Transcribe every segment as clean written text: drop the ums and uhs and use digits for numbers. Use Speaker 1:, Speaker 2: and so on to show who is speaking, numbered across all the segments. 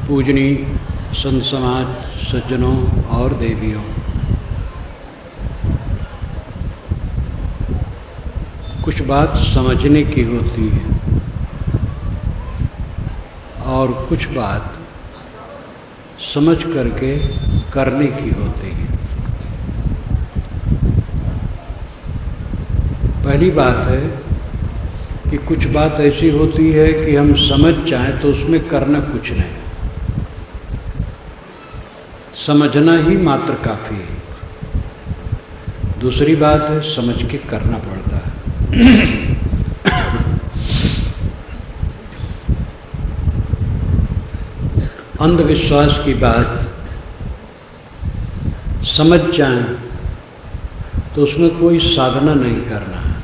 Speaker 1: पूजनीय संत समाज, सज्जनों और देवियों, कुछ बात समझने की होती है और कुछ बात समझ करके करने की होती है। पहली बात है कि कुछ बात ऐसी होती है कि हम समझ जाएं तो उसमें करना कुछ नहीं, समझना ही मात्र काफ़ी है। दूसरी बात है समझ के करना पड़ता है। अंधविश्वास की बात समझ जाएं तो उसमें कोई साधना नहीं करना है,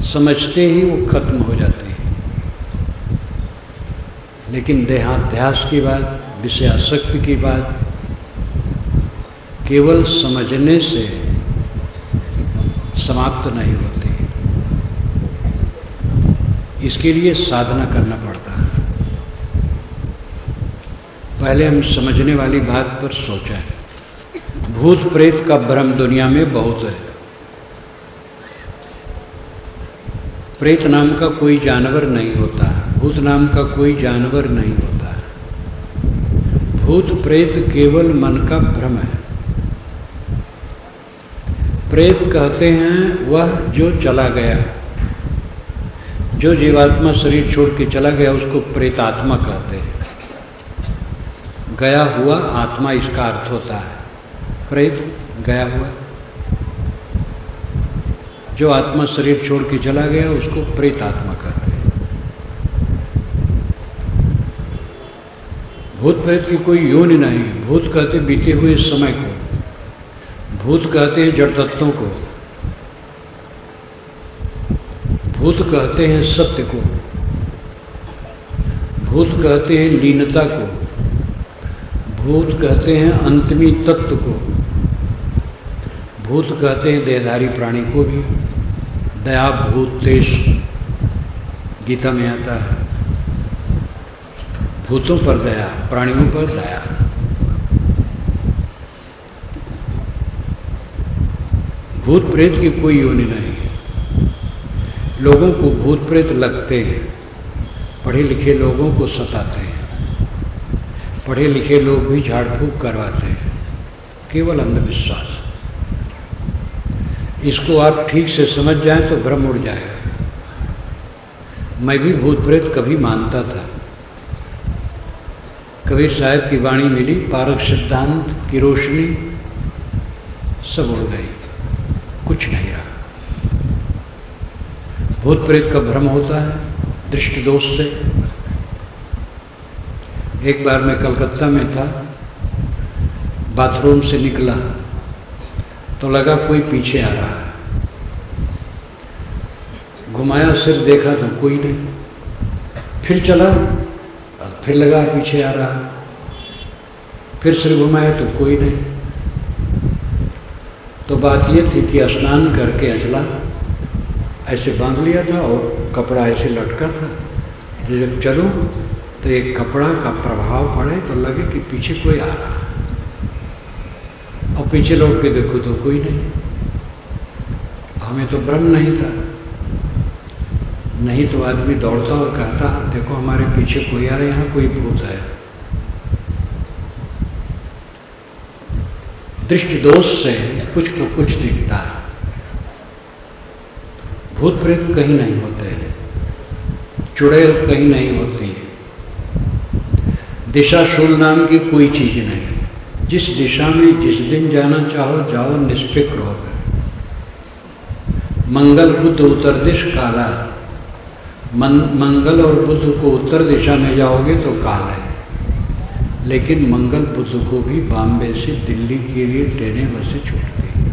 Speaker 1: समझते ही वो खत्म हो जाती है। लेकिन देहाध्यास की बात, विषयासक्ति की बात केवल समझने से समाप्त नहीं होती, इसके लिए साधना करना पड़ता है। पहले हम समझने वाली बात पर सोचें। भूत प्रेत का भ्रम दुनिया में बहुत है। प्रेत नाम का कोई जानवर नहीं होता, भूत नाम का कोई जानवर नहीं होता। भूत प्रेत केवल मन का भ्रम है। प्रेत कहते हैं वह जो चला गया, जो जीवात्मा शरीर छोड़ के चला गया उसको प्रेतात्मा कहते हैं। गया हुआ आत्मा इसका अर्थ होता है। प्रेत गया हुआ, जो आत्मा शरीर छोड़ के चला गया उसको प्रेत आत्मा कहते हैं। भूत प्रेत की कोई योनि नहीं। भूत कहते बीते हुए समय को, भूत कहते हैं जड़ तत्वों को, भूत कहते हैं सत्य को, भूत कहते हैं लीनता को, भूत कहते हैं अंतमी तत्व को, भूत कहते हैं देहधारी प्राणी को भी। दया भूतेश गीता में आता है, भूतों पर दया, प्राणियों पर दया। भूत प्रेत की कोई योनि नहीं है। लोगों को भूत प्रेत लगते हैं, पढ़े लिखे लोगों को सताते हैं, पढ़े लिखे लोग भी झाड़ फूक करवाते हैं, केवल अंधविश्वास। इसको आप ठीक से समझ जाएं तो भ्रम उड़ जाएगा। मैं भी भूत प्रेत कभी मानता था। कबीर साहब की वाणी मिली, पारक सिद्धांत की रोशनी, सब उड़ गई, कुछ नहीं रहा। भूत प्रेत का भ्रम होता है दृष्टि दोष से। एक बार मैं कलकत्ता में था, बाथरूम से निकला तो लगा कोई पीछे आ रहा है। घुमाया सिर, देखा तो कोई नहीं। फिर चला, फिर लगा पीछे आ रहा है। फिर सिर घुमाया तो कोई नहीं। तो बात ये थी कि स्नान करके अचला ऐसे बांध लिया था और कपड़ा ऐसे लटका था। जब चलूं तो एक कपड़ा का प्रभाव पड़े तो लगे कि पीछे कोई आ रहा है, और पीछे लौट के देखो तो कोई नहीं। हमें तो भ्रम नहीं था, नहीं तो आदमी दौड़ता और कहता देखो हमारे पीछे कोई आ रहा है, यहाँ कोई भूत है। दृष्टि दोष से कुछ तो कुछ दिखता है। भूत प्रेत कहीं नहीं होते हैं, चुड़ैल कहीं नहीं होती है, दिशा शूल नाम की कोई चीज नहीं। जिस दिशा में जिस दिन जाना चाहो जाओ निष्फिक्र होकर। मंगल बुध उत्तर दिश काला, मंगल और बुध को उत्तर दिशा में जाओगे तो काल है। लेकिन मंगल बुध को भी बॉम्बे से दिल्ली के लिए ट्रेनें बसें छूटती हैं।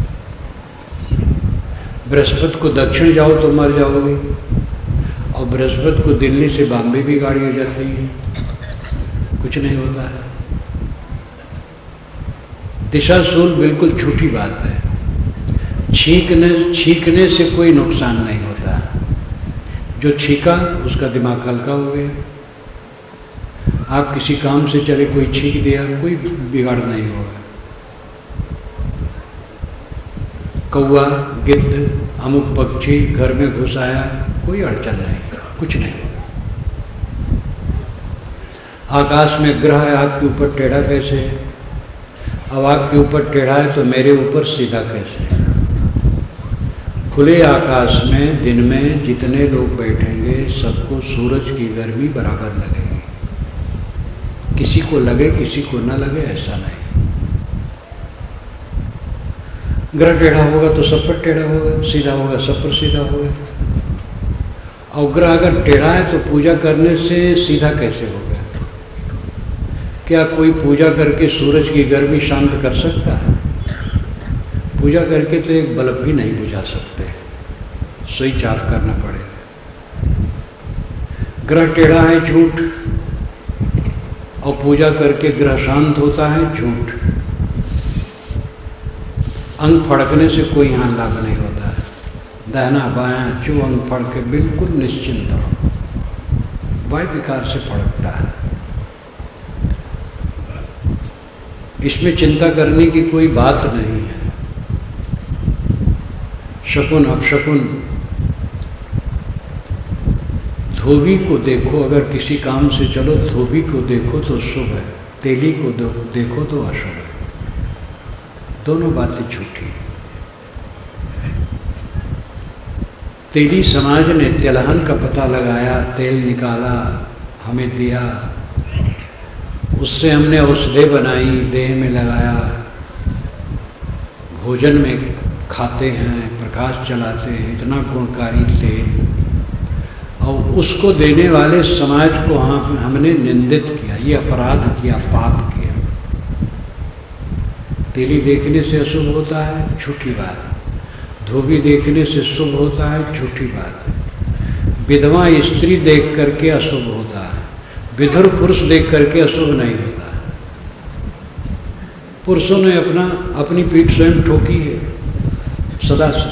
Speaker 1: बृहस्पति को दक्षिण जाओ तो मर जाओगे, और बृहस्पति को दिल्ली से बॉम्बे भी गाड़ी हो जाती है, कुछ नहीं होता है। दिशा शूल बिल्कुल झूठी बात है। छींकने से कोई नुकसान नहीं होता। जो छींका उसका दिमाग हल्का हो गया। आप किसी काम से चले, कोई छींक दिया, कोई बिगाड़ नहीं होगा। कौआ, गिद्ध, अमुक पक्षी घर में घुस आया, कोई अड़चन नहीं, कुछ नहीं होगा। आकाश में ग्रह है, आपके ऊपर टेढ़ा कैसे है? अब आपके ऊपर टेढ़ा है तो मेरे ऊपर सीधा कैसे है? खुले आकाश में दिन में जितने लोग बैठेंगे सबको सूरज की गर्मी बराबर लगेगी। किसी को लगे किसी को ना लगे ऐसा नहीं। ग्रह टेढ़ा होगा तो सब पर टेढ़ा होगा, सीधा होगा सब पर सीधा होगा। और ग्रह अगर टेढ़ा है तो पूजा करने से सीधा कैसे होगा? क्या कोई पूजा करके सूरज की गर्मी शांत कर सकता है? पूजा करके तो एक बल्ब भी नहीं बुझा सकते, स्विच ऑफ करना पड़ेगा। ग्रह टेढ़ा है, झूठ। और पूजा करके ग्रह शांत होता है, झूठ। अंग फड़कने से कोई यहाँ लाभ नहीं होता है। दाहिना बायां जो अंग फड़ के बिल्कुल निश्चिंत रहो, वायु विकार से फड़कता है। इसमें चिंता करने की कोई बात नहीं है। शकुन अपशकुन, धोबी को देखो, अगर किसी काम से चलो धोबी को देखो तो शुभ है, तेली को देखो तो अशुभ है। दोनों बातें झूठी। तेली समाज ने तिलहन का पता लगाया, तेल निकाला, हमें दिया, उससे हमने औषधि बनाई, देह में लगाया, भोजन में खाते हैं, प्रकाश चलाते हैं, इतना गुणकारी तेल। और उसको देने वाले समाज को हमने निंदित किया, ये अपराध किया, पाप किया। तेली देखने से अशुभ होता है, झूठी बात। धोबी देखने से शुभ होता है, झूठी बात। विधवा स्त्री देख करके अशुभ होता है, विधुर पुरुष देख करके अशुभ नहीं होता। पुरुषों ने अपनी पीठ स्वयं ठोकी है सदा से।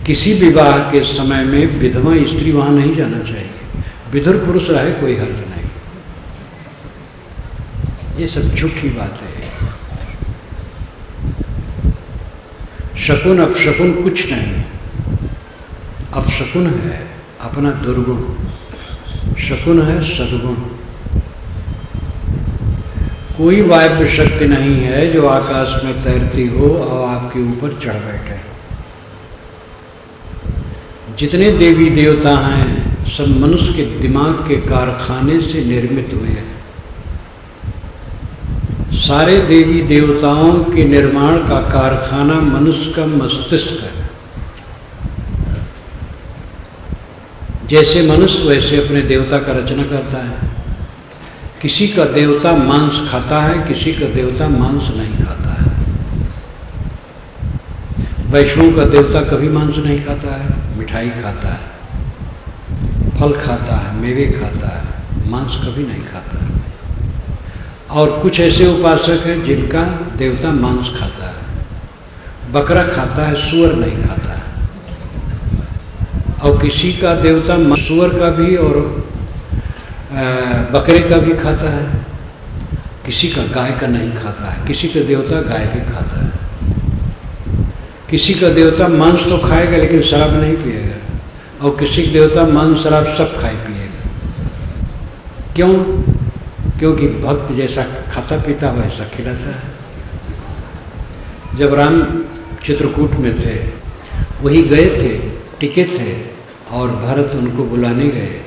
Speaker 1: किसी विवाह के समय में विधवा स्त्री वहां नहीं जाना चाहिए, विधुर पुरुष रहे कोई हर्ज नहीं। ये सब झूठी बातें है। शकुन अपशकुन कुछ नहीं है। अपशकुन है अपना दुर्गुण, शकुन है सद्गुण। कोई वायव्य शक्ति नहीं है जो आकाश में तैरती हो और आपके ऊपर चढ़ बैठे। जितने देवी देवता हैं सब मनुष्य के दिमाग के कारखाने से निर्मित हुए हैं। सारे देवी देवताओं के निर्माण का कारखाना मनुष्य का मस्तिष्क है। जैसे मनुष्य वैसे अपने देवता का रचना करता है। किसी का देवता मांस खाता है, किसी का देवता मांस नहीं खाता है। वैष्णव का देवता कभी मांस नहीं खाता है, मिठाई खाता है, फल खाता है, मेवे खाता है, मांस कभी नहीं खाता है। और कुछ ऐसे उपासक हैं जिनका देवता मांस खाता है, बकरा खाता है, सूअर नहीं खाता है। और किसी का देवता सूअर का भी और बकरे का भी खाता है, किसी का गाय का नहीं खाता है। किसी का देवता गाय भी खाता है। किसी का देवता मांस तो खाएगा लेकिन शराब नहीं पिएगा, और किसी का देवता मांस शराब सब खाए पिएगा। क्यों? क्योंकि भक्त जैसा खाता पीता वैसा खिलाता है। जब राम चित्रकूट में थे, वही गए थे, टिके थे, और भरत उनको बुलाने गए।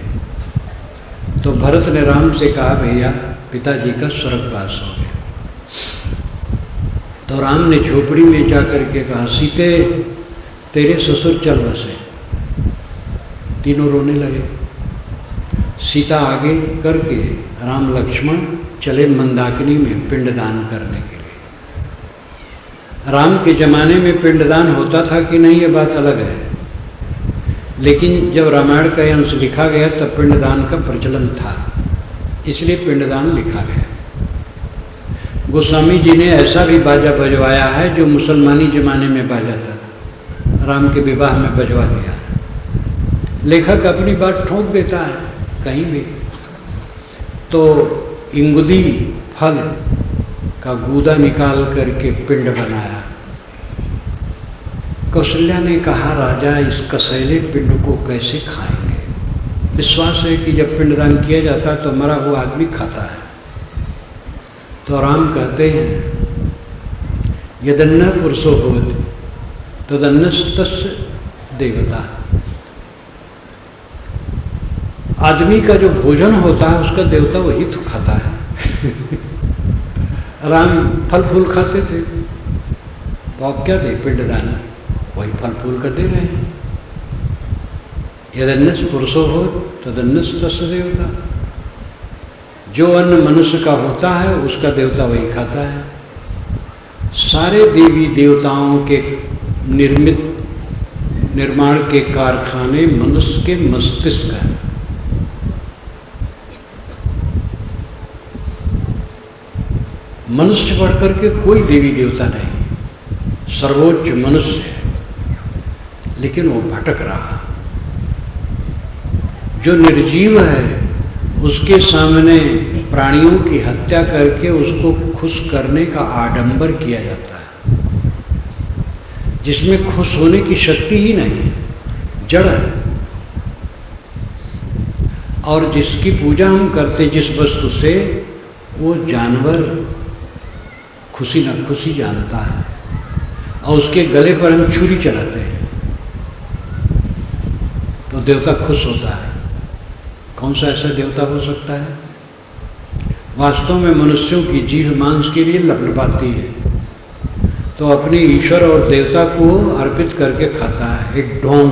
Speaker 1: तो भरत ने राम से कहा, भैया पिताजी का स्वर्गवास हो गया। तो राम ने झोपड़ी में जाकर के कहा, सीते तेरे ससुर चल बसे। तीनों रोने लगे। सीता आगे करके राम लक्ष्मण चले मंदाकिनी में पिंडदान करने के लिए। राम के जमाने में पिंडदान होता था कि नहीं ये बात अलग है, लेकिन जब रामायण का अंश लिखा गया तब पिंडदान का प्रचलन था, इसलिए पिंडदान लिखा गया। गोस्वामी जी ने ऐसा भी बाजा बजवाया है जो मुसलमानी जमाने में बाजा था, राम के विवाह में बजवा दिया। लेखक अपनी बात ठोक देता है कहीं भी। तो इंगुदी फल का गूदा निकाल करके पिंड बनाया। कौशल्या ने कहा, राजा इस कसैले पिंड को कैसे खाएंगे? विश्वास है कि जब पिंडदान किया जाता है तो मरा हुआ आदमी खाता है। तो राम कहते हैं, यदन्न पुरुषो भवति तदन्नस्तस्य देवता। आदमी का जो भोजन होता है उसका देवता वही तो खाता है। राम फल फूल खाते थे, तो आप क्या दे? पिंडदान वही फल फूल का दे रहे हैं। यदन्नस पुरुषो हो तदन्नस तस्य देवता। जो अन्न मनुष्य का होता है उसका देवता वही खाता है। सारे देवी देवताओं के निर्माण के कारखाने मनुष्य के मस्तिष्क हैं। मनुष्य बढ़कर के कोई देवी देवता नहीं, सर्वोच्च मनुष्य है, लेकिन वो भटक रहा। जो निर्जीव है उसके सामने प्राणियों की हत्या करके उसको खुश करने का आडंबर किया जाता है, जिसमें खुश होने की शक्ति ही नहीं है, जड़ है। और जिसकी पूजा हम करते जिस वस्तु से, वो जानवर खुशी न खुशी जानता है, और उसके गले पर हम छुरी चलाते हैं तो देवता खुश होता है। कौन सा ऐसा देवता हो सकता है? वास्तव में मनुष्यों की जीभ मांस के लिए लपलपाती है, तो अपने ईश्वर और देवता को अर्पित करके खाता है। एक ढोंग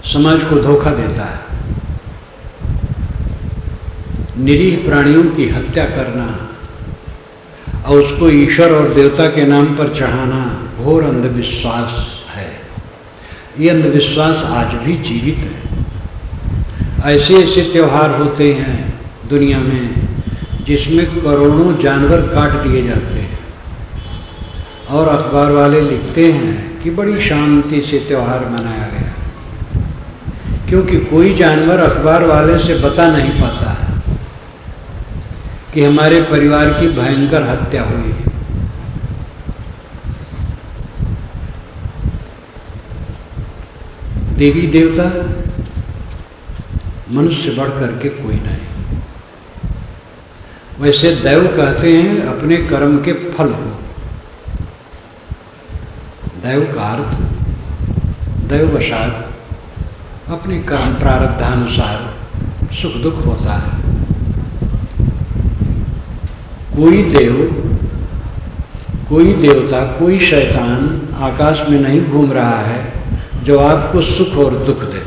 Speaker 1: समाज को धोखा देता है। निरीह प्राणियों की हत्या करना और उसको ईश्वर और देवता के नाम पर चढ़ाना घोर अंधविश्वास है। ये अंधविश्वास आज भी जीवित है। ऐसे ऐसे त्यौहार होते हैं दुनिया में जिसमें करोड़ों जानवर काट दिए जाते हैं, और अखबार वाले लिखते हैं कि बड़ी शांति से त्यौहार मनाया गया, क्योंकि कोई जानवर अखबार वाले से बता नहीं पाता है कि हमारे परिवार की भयंकर हत्या हुई। देवी देवता मनुष्य बढ़ करके कोई नहीं। वैसे दैव कहते हैं अपने कर्म के फल को। दैव का अर्थ दैववशात अपने कर्म प्रारब्धानुसार सुख दुख होता है। कोई देव, कोई देवता, कोई शैतान आकाश में नहीं घूम रहा है जो आपको सुख और दुख दे।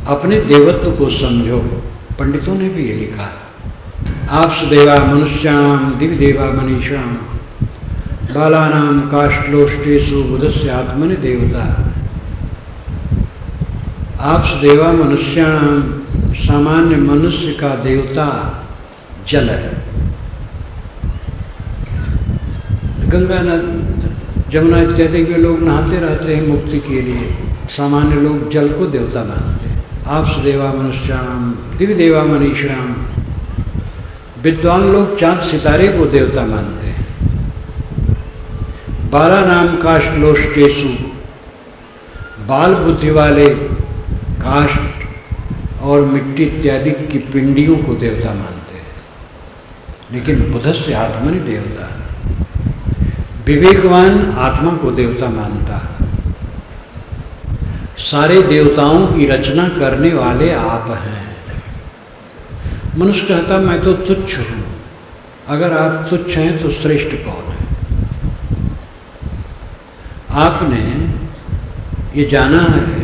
Speaker 1: अपने देवत्व को समझो। पंडितों ने भी ये लिखा, आपस देवा मनुष्याणाम दिव्य देवा मनीषाम बालानाम काष्ठलोष्टेषु बुधस्य आत्मनि देवता। आपस देवा मनुष्याणाम, सामान्य मनुष्य का देवता जल है। गंगा जमुना इत्यादि में लोग नहाते रहते हैं मुक्ति के लिए। सामान्य लोग जल को देवता मानते हैं। आपस देवा मनुष्याणाम दिव्य देवा मनीषाम। विद्वान लोग चांद सितारे को देवता मानते हैं। बाला नाम काष्ठलोष्टेषु, बाल बुद्धि वाले काष्ठ और मिट्टी इत्यादि की पिंडियों को देवता मानते हैं। लेकिन बुधस्य आत्मनि देवता, विवेकवान आत्मा को देवता मानता है। सारे देवताओं की रचना करने वाले आप हैं। मनुष्य कहता मैं तो तुच्छ हूं। अगर आप तुच्छ हैं तो श्रेष्ठ कौन है? आपने ये जाना है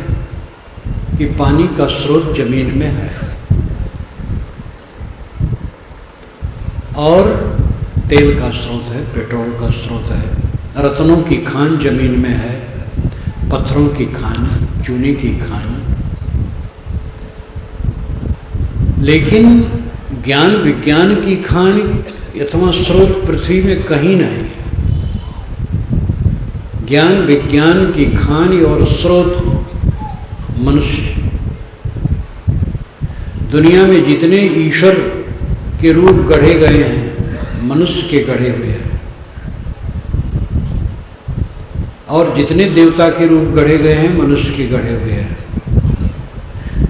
Speaker 1: कि पानी का स्रोत जमीन में है, और तेल का स्रोत है, पेट्रोल का स्रोत है, रत्नों की खान जमीन में है, पत्थरों की खान, चूने की खान। लेकिन ज्ञान विज्ञान की खान अथवा स्रोत पृथ्वी में कहीं नहीं है। ज्ञान विज्ञान की खान और स्रोत मनुष्य। दुनिया में जितने ईश्वर के रूप गढ़े गए हैं मनुष्य के गढ़े हुए हैं, और जितने देवता के रूप गढ़े गए हैं मनुष्य के गढ़े हुए हैं।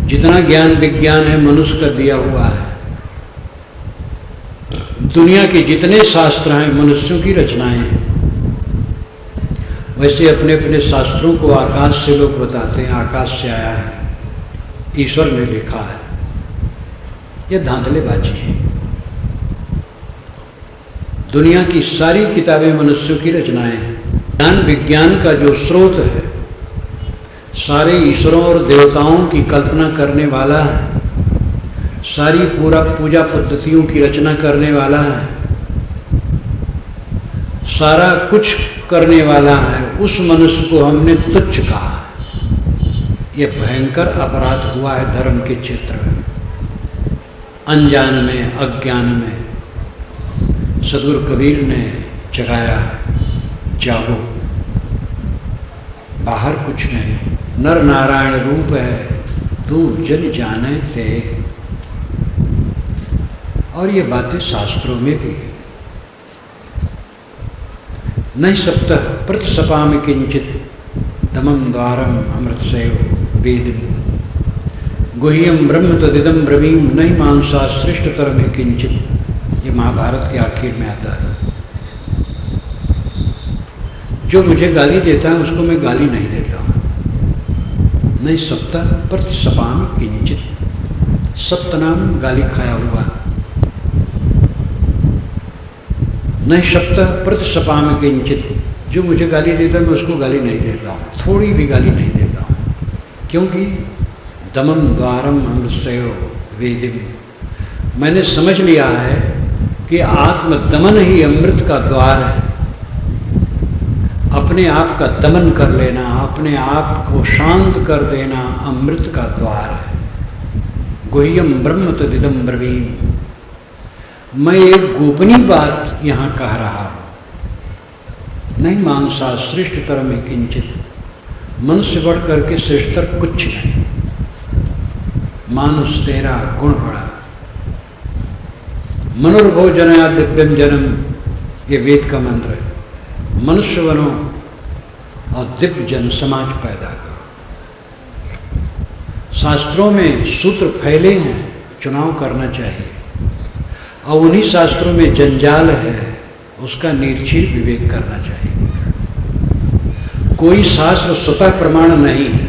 Speaker 1: जितना ज्ञान विज्ञान है मनुष्य का दिया हुआ है। दुनिया के जितने शास्त्र हैं मनुष्यों की रचनाएं हैं। वैसे अपने अपने शास्त्रों को आकाश से लोग बताते हैं, आकाश से आया है, ईश्वर ने लिखा है। ये धांधलेबाजी है। दुनिया की सारी किताबें मनुष्यों की रचनाएं हैं। ज्ञान विज्ञान का जो स्रोत है सारे ईश्वरों और देवताओं की कल्पना करने वाला है, सारी पूरा पूजा पद्धतियों की रचना करने वाला है, सारा कुछ करने वाला है, उस मनुष्य को हमने तुच्छ कहा। यह भयंकर अपराध हुआ है धर्म के क्षेत्र में, अनजान में, अज्ञान में। सदगुरु कबीर ने जगाया है, जागो, बाहर कुछ नहीं, नर नारायण रूप है तू जन जाने थे। और ये बातें शास्त्रों में भी है। नहीं सप्तः प्रतिसपामि किंचित दमं द्वारम अमृतसेव वेदिम गुह्यम ब्रह्म तदिदम ब्रवीम नहीं मांसा श्रेष्ठतर में किंचित। ये महाभारत के आखिर में आता है। जो मुझे गाली देता है उसको मैं गाली नहीं देता हूँ। नहीं सप्तः प्रतिसपामि किंचित, सप्त नाम गाली खाया हुआ। नहीं सप्तः प्रतिसपामि किंचित, जो मुझे गाली देता है मैं उसको गाली नहीं देता हूँ, थोड़ी भी गाली नहीं देता हूँ। क्योंकि दमम द्वारम अमृतसेव वेदिम, मैंने समझ लिया है कि आत्मदमन ही अमृत का द्वार है। अपने आप का दमन कर लेना, अपने आप को शांत कर देना अमृत का द्वार है। गुह्यम ब्रह्म तदिदम ब्रवीम, मैं एक गोपनीय बात यहाँ कह रहा हूँ। नहीं मानसा श्रेष्ठतर में किंचित, मन से बढ़ करके श्रेष्ठतर कुछ नहीं। मानुष तेरा गुण बड़ा, मनुर्भोजनया दिव्यम जन्म, ये वेद का मंत्र है। मनुष्य बनो और दिव्य जन समाज पैदा करो। शास्त्रों में सूत्र फैले हैं, चुनाव करना चाहिए। और उन्हीं शास्त्रों में जंजाल है, उसका निर्चीर विवेक करना चाहिए। कोई शास्त्र स्वतः प्रमाण नहीं है।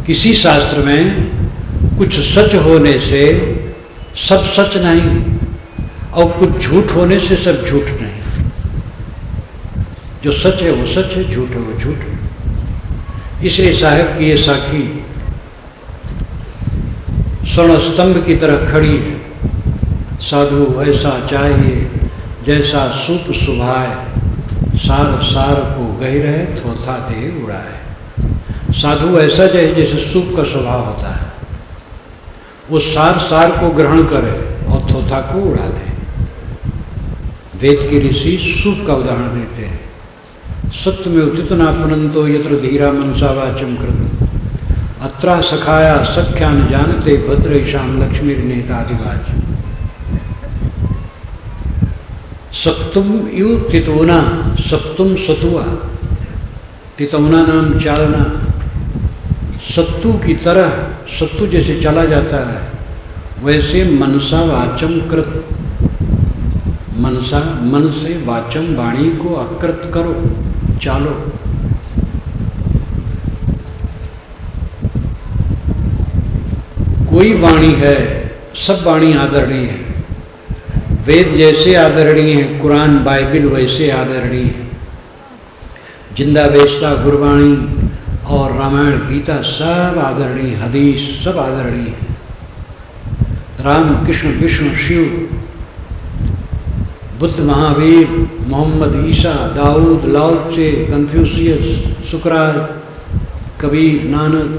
Speaker 1: किसी शास्त्र में कुछ सच होने से सब सच नहीं, और कुछ झूठ होने से सब झूठ नहीं। जो सच है वो सच है, झूठ है वो झूठ है। इसलिए साहब की ये साखी स्वर्ण स्तंभ की तरह खड़ी है। साधु ऐसा चाहिए जैसा सूप सुभाए, सार सार को गही रहे थोथा दे उड़ाए। साधु ऐसा चाहिए जैसे सूप का स्वभाव होता है, वो सार सार को ग्रहण करे और थोथा को उड़ा दे। वेद के ऋषि सूप का उदाहरण देते हैं। सत्य में उदित नापनंतो यत्र धीरा मनसा वाचम कृत, अत्रा सखाया सख्या न जानते भद्रेशाम लक्ष्मी नेतादिवाज। सप्तुम यु तितौना, सप्तुम सतुआ, तितौना नाम चालना। सत्तू की तरह, सत्तू जैसे चला जाता है वैसे मनसा वाचम कृत, मनसा मन से, वाचम वाणी को अकृत करो, चालो। कोई वाणी है, सब वाणी आदरणीय है। वेद जैसे आदरणीय है, कुरान बाइबिल वैसे आदरणीय है। जिंदा बेचता गुरबाणी और रामायण गीता सब आदरणीय, हदीस सब आदरणीय है। राम कृष्ण विष्णु शिव, बुद्ध महावीर, मोहम्मद ईसा, दाऊद, लाओ त्से, कन्फ्यूशियस, सुकरात, कबीर, नानक,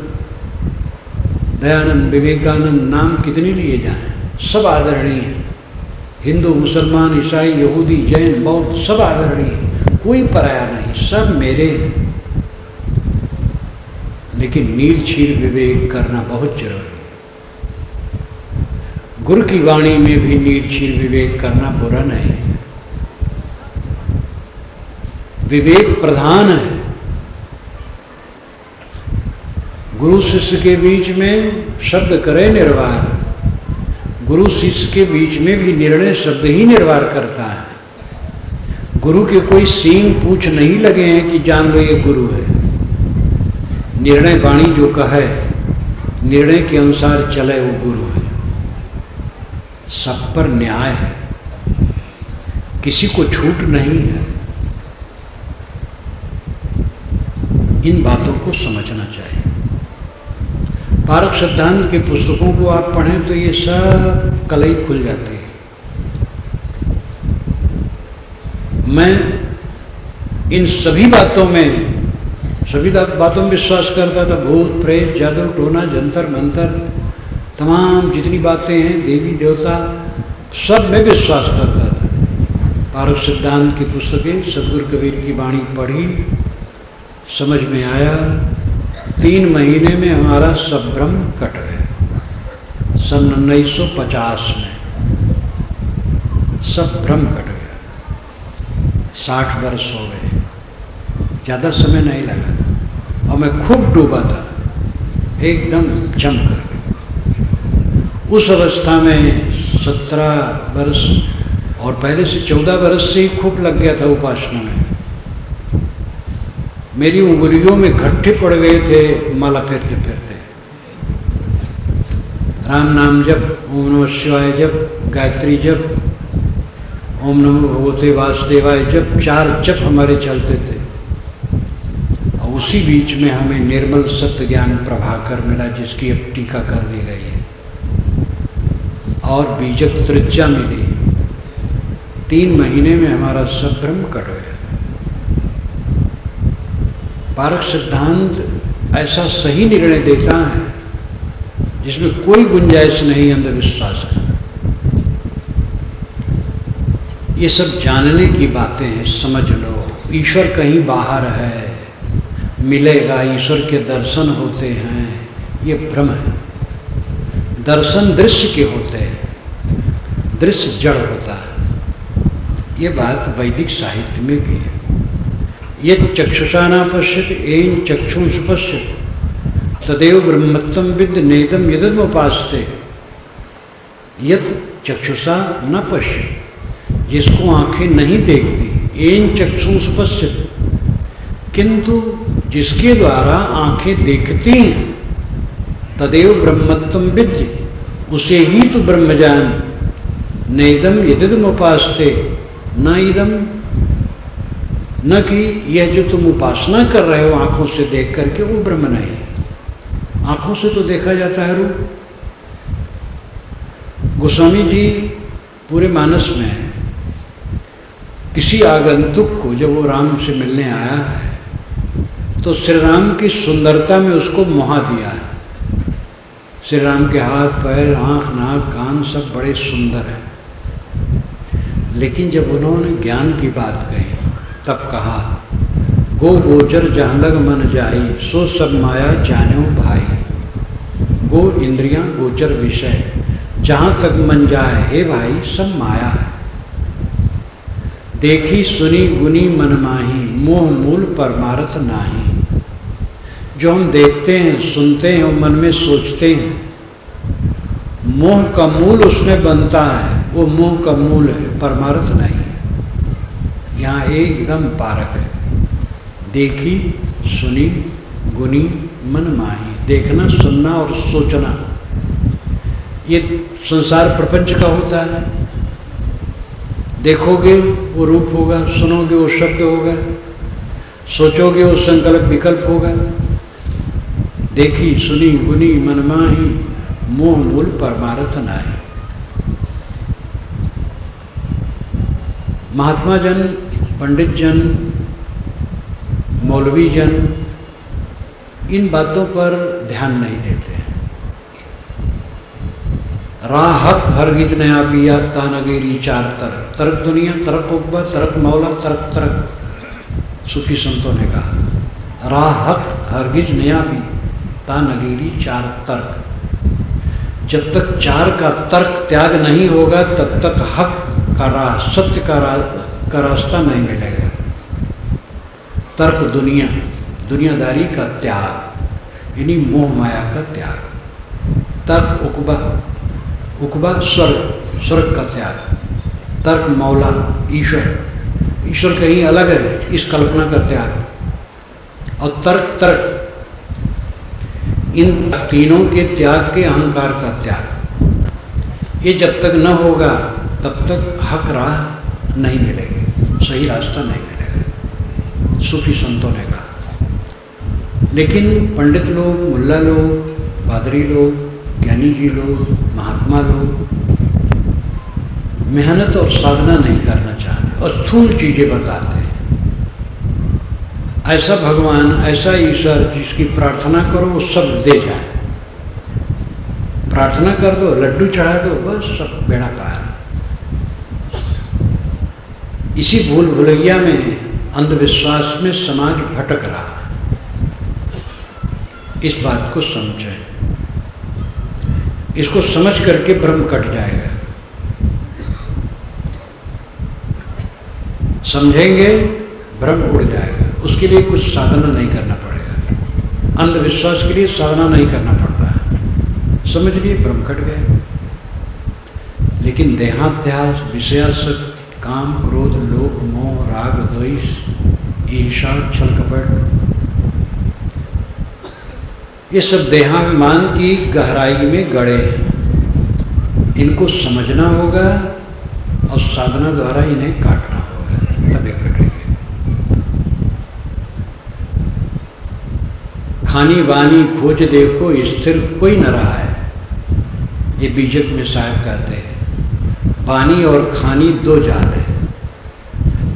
Speaker 1: दयानंद, विवेकानंद, नाम कितने लिए जाएं, सब आदरणीय हैं। हिंदू, मुसलमान, ईसाई, यहूदी, जैन, बौद्ध सब आदरणीय हैं। कोई पराया नहीं, सब मेरे हैं। लेकिन नील क्षीर विवेक करना बहुत जरूरी है। गुरु की वाणी में भी नील क्षीर विवेक करना बुरा नहीं है, विवेक प्रधान है। गुरु शिष्य के बीच में शब्द करे निर्वार, गुरु शिष्य के बीच में भी निर्णय शब्द ही निर्वार करता है। गुरु के कोई सींग पूछ नहीं लगे हैं कि जान लो ये गुरु है। निर्णय वाणी जो कहे, निर्णय के अनुसार चले, वो गुरु है। सब पर न्याय है, किसी को छूट नहीं है। इन बातों को समझना चाहिए। पारक सिद्धांत के पुस्तकों को आप पढ़ें तो ये सब कलई खुल जाती है। मैं इन सभी बातों में विश्वास करता था। भूत प्रेत जादू टोना जंतर मंतर तमाम जितनी बातें हैं, देवी देवता, सब में विश्वास करता था। पारक सिद्धांत की पुस्तकें, सदगुरु कबीर की वाणी पढ़ी, समझ में आया। 3 महीने में हमारा सब भ्रम कट गया। सन 1950 में सब भ्रम कट गया। 60 वर्ष हो गए, ज़्यादा समय नहीं लगा, और मैं खूब डूबा था, एकदम जम कर गया। उस अवस्था में 17 वर्ष और पहले से 14 वर्ष से ही खूब लग गया था उपासना में। मेरी उंगलियों में गट्ठे पड़ गए थे माला फेरते फेरते। राम नाम जप, ओम नमः शिवाय जप, गायत्री जप, ओम नमो भगवते वासुदेवाय जप, 4 जप हमारे चलते थे। और उसी बीच में हमें निर्मल सत्य ज्ञान प्रभाकर मिला, जिसकी अब टीका कर दी गई है, और बीजक त्रिज्या मिली। 3 महीने में हमारा सब भ्रम कट गया। पारक सिद्धांत ऐसा सही निर्णय देता है जिसमें कोई गुंजाइश नहीं अंधविश्वास है। ये सब जानने की बातें हैं, समझ लो। ईश्वर कहीं बाहर है, मिलेगा, ईश्वर के दर्शन होते हैं, ये भ्रम है। दर्शन दृश्य के होते हैं, दृश्य जड़ होता है। ये बात वैदिक साहित्य में भी है। ये चक्षुषा न पश्यति येन चक्षुंष पश्यति तदेव ब्रह्मत्वं विद्य नेदम यदमुपास्ते। यत् चक्षुषा न पश्यति, जिसको आंखें नहीं देखती, येन चक्षुंष पश्यति, किंतु जिसके द्वारा आंखें देखती हैं, तदेव ब्रह्मत्वं विद्य, उसे ही तो ब्रह्म जान। नेदम यदमुपास्ते, न इदम, न कि यह जो तुम उपासना कर रहे हो आंखों से देख करके, वो ब्रह्म नहीं। आंखों से तो देखा जाता है रूप। गोस्वामी जी पूरे मानस में किसी आगंतुक को, जब वो राम से मिलने आया है, तो श्री राम की सुंदरता में उसको मोहा दिया है। श्री राम के हाथ पैर आंख नाक कान सब बड़े सुंदर हैं। लेकिन जब उन्होंने ज्ञान की बात कही, तब कहा, गो गोचर जहाँ लग मन जाई, सो सब माया जानो भाई। गो इंद्रियां, गोचर विषय, जहाँ तक मन जाए हे भाई सब माया है। देखी सुनी गुनी मन माही, मोह मूल परमार्थ नाही। जो हम देखते हैं, सुनते हैं और मन में सोचते हैं, मोह का मूल उसमें बनता है, वो मोह का मूल है, परमार्थ नहीं। यहाँ एकदम पारक है। देखी सुनी गुनी मन माही, देखना सुनना और सोचना, ये संसार प्रपंच का होता है। देखोगे वो रूप होगा, सुनोगे वो शब्द होगा, सोचोगे वो संकल्प विकल्प होगा। देखी सुनी गुनी मन माही, मोह मूल परमार्थ नाही। महात्मा जन, पंडित जन, मौलवी जन इन बातों पर ध्यान नहीं देते हैं। राह हक हरगिज नया पिया तानगेरी 4 तरक, तरक दुनिया, तरक उब्बा, तरक मौला, तरक तरक। सूफी संतों ने कहा, राह हक हरगिज नया भी, तानगीरी 4 तर्क। जब तक 4 का तर्क त्याग नहीं होगा तब तक हक का राह, सत्य का रास्ता नहीं मिलेगा। तर्क दुनियादारी का त्याग, यानी मोह माया का त्याग। तर्क उकबा स्वर्ग का त्याग। तर्क मौला ईश्वर कहीं अलग है, इस कल्पना का त्याग। और तर्क इन तीनों के त्याग के अहंकार का त्याग। ये जब तक न होगा तब तक हक राह नहीं मिलेगी, सही रास्ता नहीं मिलेगा, सूफी संतों ने कहा। लेकिन पंडित लोग, मुल्ला लोग, पादरी लोग, ज्ञानी जी लोग, महात्मा लोग मेहनत और साधना नहीं करना चाहते और स्थूल चीज़ें बताते हैं। ऐसा भगवान, ऐसा ईश्वर जिसकी प्रार्थना करो वो सब दे जाए। प्रार्थना कर दो, लड्डू चढ़ा दो, बस सब बेड़ा पार। इसी भूल भुलैया में, अंधविश्वास में समाज भटक रहा है। इस बात को समझें, इसको समझ करके भ्रम कट जाएगा। समझेंगे भ्रम उड़ जाएगा। उसके लिए कुछ साधना नहीं करना पड़ेगा। अंधविश्वास के लिए साधना नहीं करना पड़ता है। समझ लिए भ्रम कट गए। लेकिन देहाध्यास, विषयासक्ति, काम, क्रोध, लोभ, मोह, राग, द्वेष, ईर्षा, छल कपट, ये सब देहाभिमान की गहराई में गड़े हैं। इनको समझना होगा और साधना द्वारा इन्हें काटना होगा, तभी कटेंगे। खानी बानी खोज देखो स्थिर कोई न रहा है, ये बीजक में साहब कहते हैं। बानी और खानी 2 जाल है।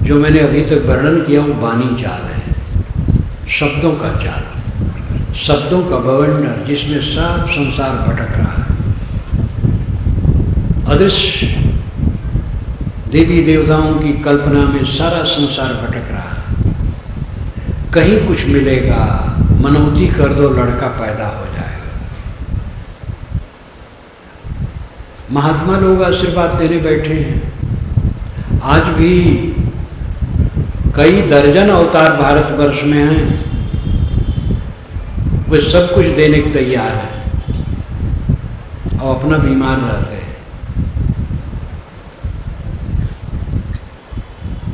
Speaker 1: जो मैंने अभी तक वर्णन किया वो बानी जाल है, शब्दों का जाल, शब्दों का बवंडर जिसमें सब संसार भटक रहा है। अदृश्य देवी देवताओं की कल्पना में सारा संसार भटक रहा है। कहीं कुछ मिलेगा, मनौती कर दो, लड़का पैदा हो जाएगा। महात्मा लोग आशीर्वाद देने बैठे हैं। आज भी कई दर्जन अवतार भारतवर्ष में हैं, वे सब कुछ देने को तैयार हैं और अपना बीमार रहते हैं।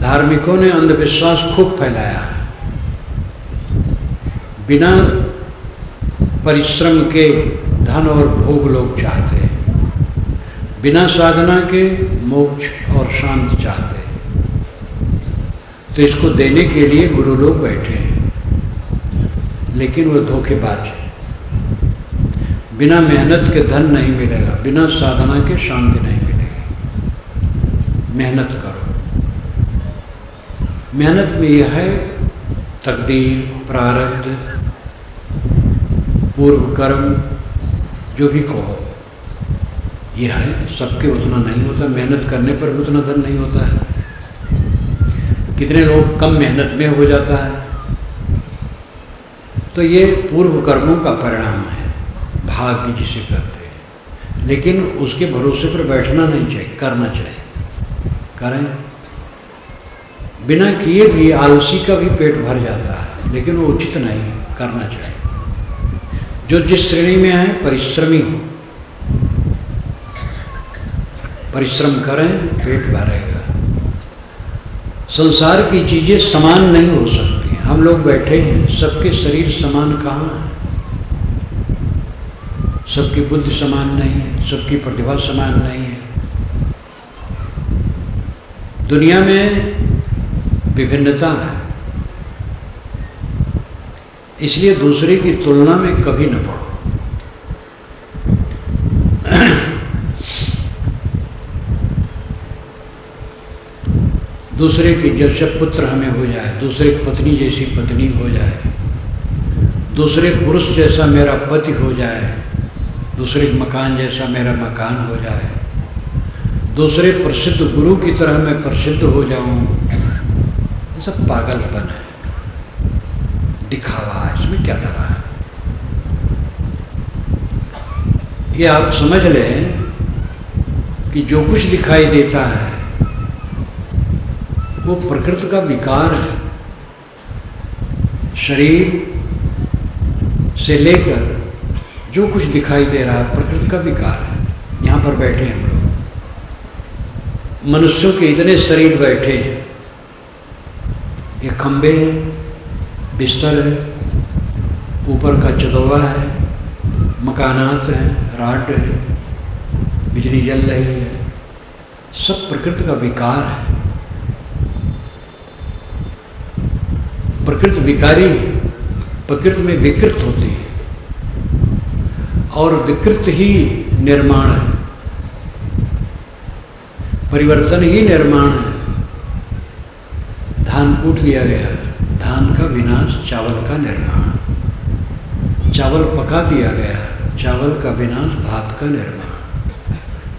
Speaker 1: धार्मिकों ने अंधविश्वास खूब फैलाया है। बिना परिश्रम के धन और भोग लोग चाहते हैं, बिना साधना के मोक्ष और शांति चाहते हैं। तो इसको देने के लिए गुरु लोग बैठे हैं, लेकिन वो धोखेबाज है। बिना मेहनत के धन नहीं मिलेगा, बिना साधना के शांति नहीं मिलेगी। मेहनत करो। मेहनत में यह है तकदीर, प्रारब्ध, पूर्व कर्म, जो भी कहो, यह है। सबके उतना नहीं होता, मेहनत करने पर भी उतना धन नहीं होता है। कितने लोग कम मेहनत में हो जाता है। तो ये पूर्व कर्मों का परिणाम है, भाग्य जिसे कहते हैं। लेकिन उसके भरोसे पर बैठना नहीं चाहिए, करना चाहिए। करें। बिना किए भी आलसी का भी पेट भर जाता है, लेकिन वो उचित नहीं है, करना चाहिए। जो जिस श्रेणी में है परिश्रमी हो, परिश्रम करें, पेट भरेगा। संसार की चीज़ें समान नहीं हो सकती। हम लोग बैठे हैं, सबके शरीर समान कहाँ है? सबकी बुद्धि समान नहीं है, सबकी प्रतिभा समान नहीं है। दुनिया में विभिन्नता है, इसलिए दूसरे की तुलना में कभी न पड़ो। दूसरे की जैसे पुत्र हमें हो जाए, दूसरे की पत्नी जैसी पत्नी हो जाए, दूसरे पुरुष जैसा मेरा पति हो जाए, दूसरे मकान जैसा मेरा मकान हो जाए, दूसरे प्रसिद्ध गुरु की तरह मैं प्रसिद्ध हो जाऊं, ये सब पागलपन है, दिखावा है। इसमें क्या धरा है? ये आप समझ लें कि जो कुछ दिखाई देता है वो प्रकृति का विकार है। शरीर से लेकर जो कुछ दिखाई दे रहा है प्रकृति का विकार है। यहाँ पर बैठे हम लोग, मनुष्यों के इतने शरीर बैठे हैं, ये खंबे हैं, बिस्तर है, ऊपर का चदवा है, मकानात हैं, राड है, बिजली जल रही है, सब प्रकृति का विकार है। प्रकृति विकारी है, प्रकृति में विकृत होती है और विकृत ही निर्माण है, परिवर्तन ही निर्माण है। धान कूट लिया गया, धान का विनाश, चावल का निर्माण। चावल पका दिया गया, चावल का विनाश, भात का निर्माण।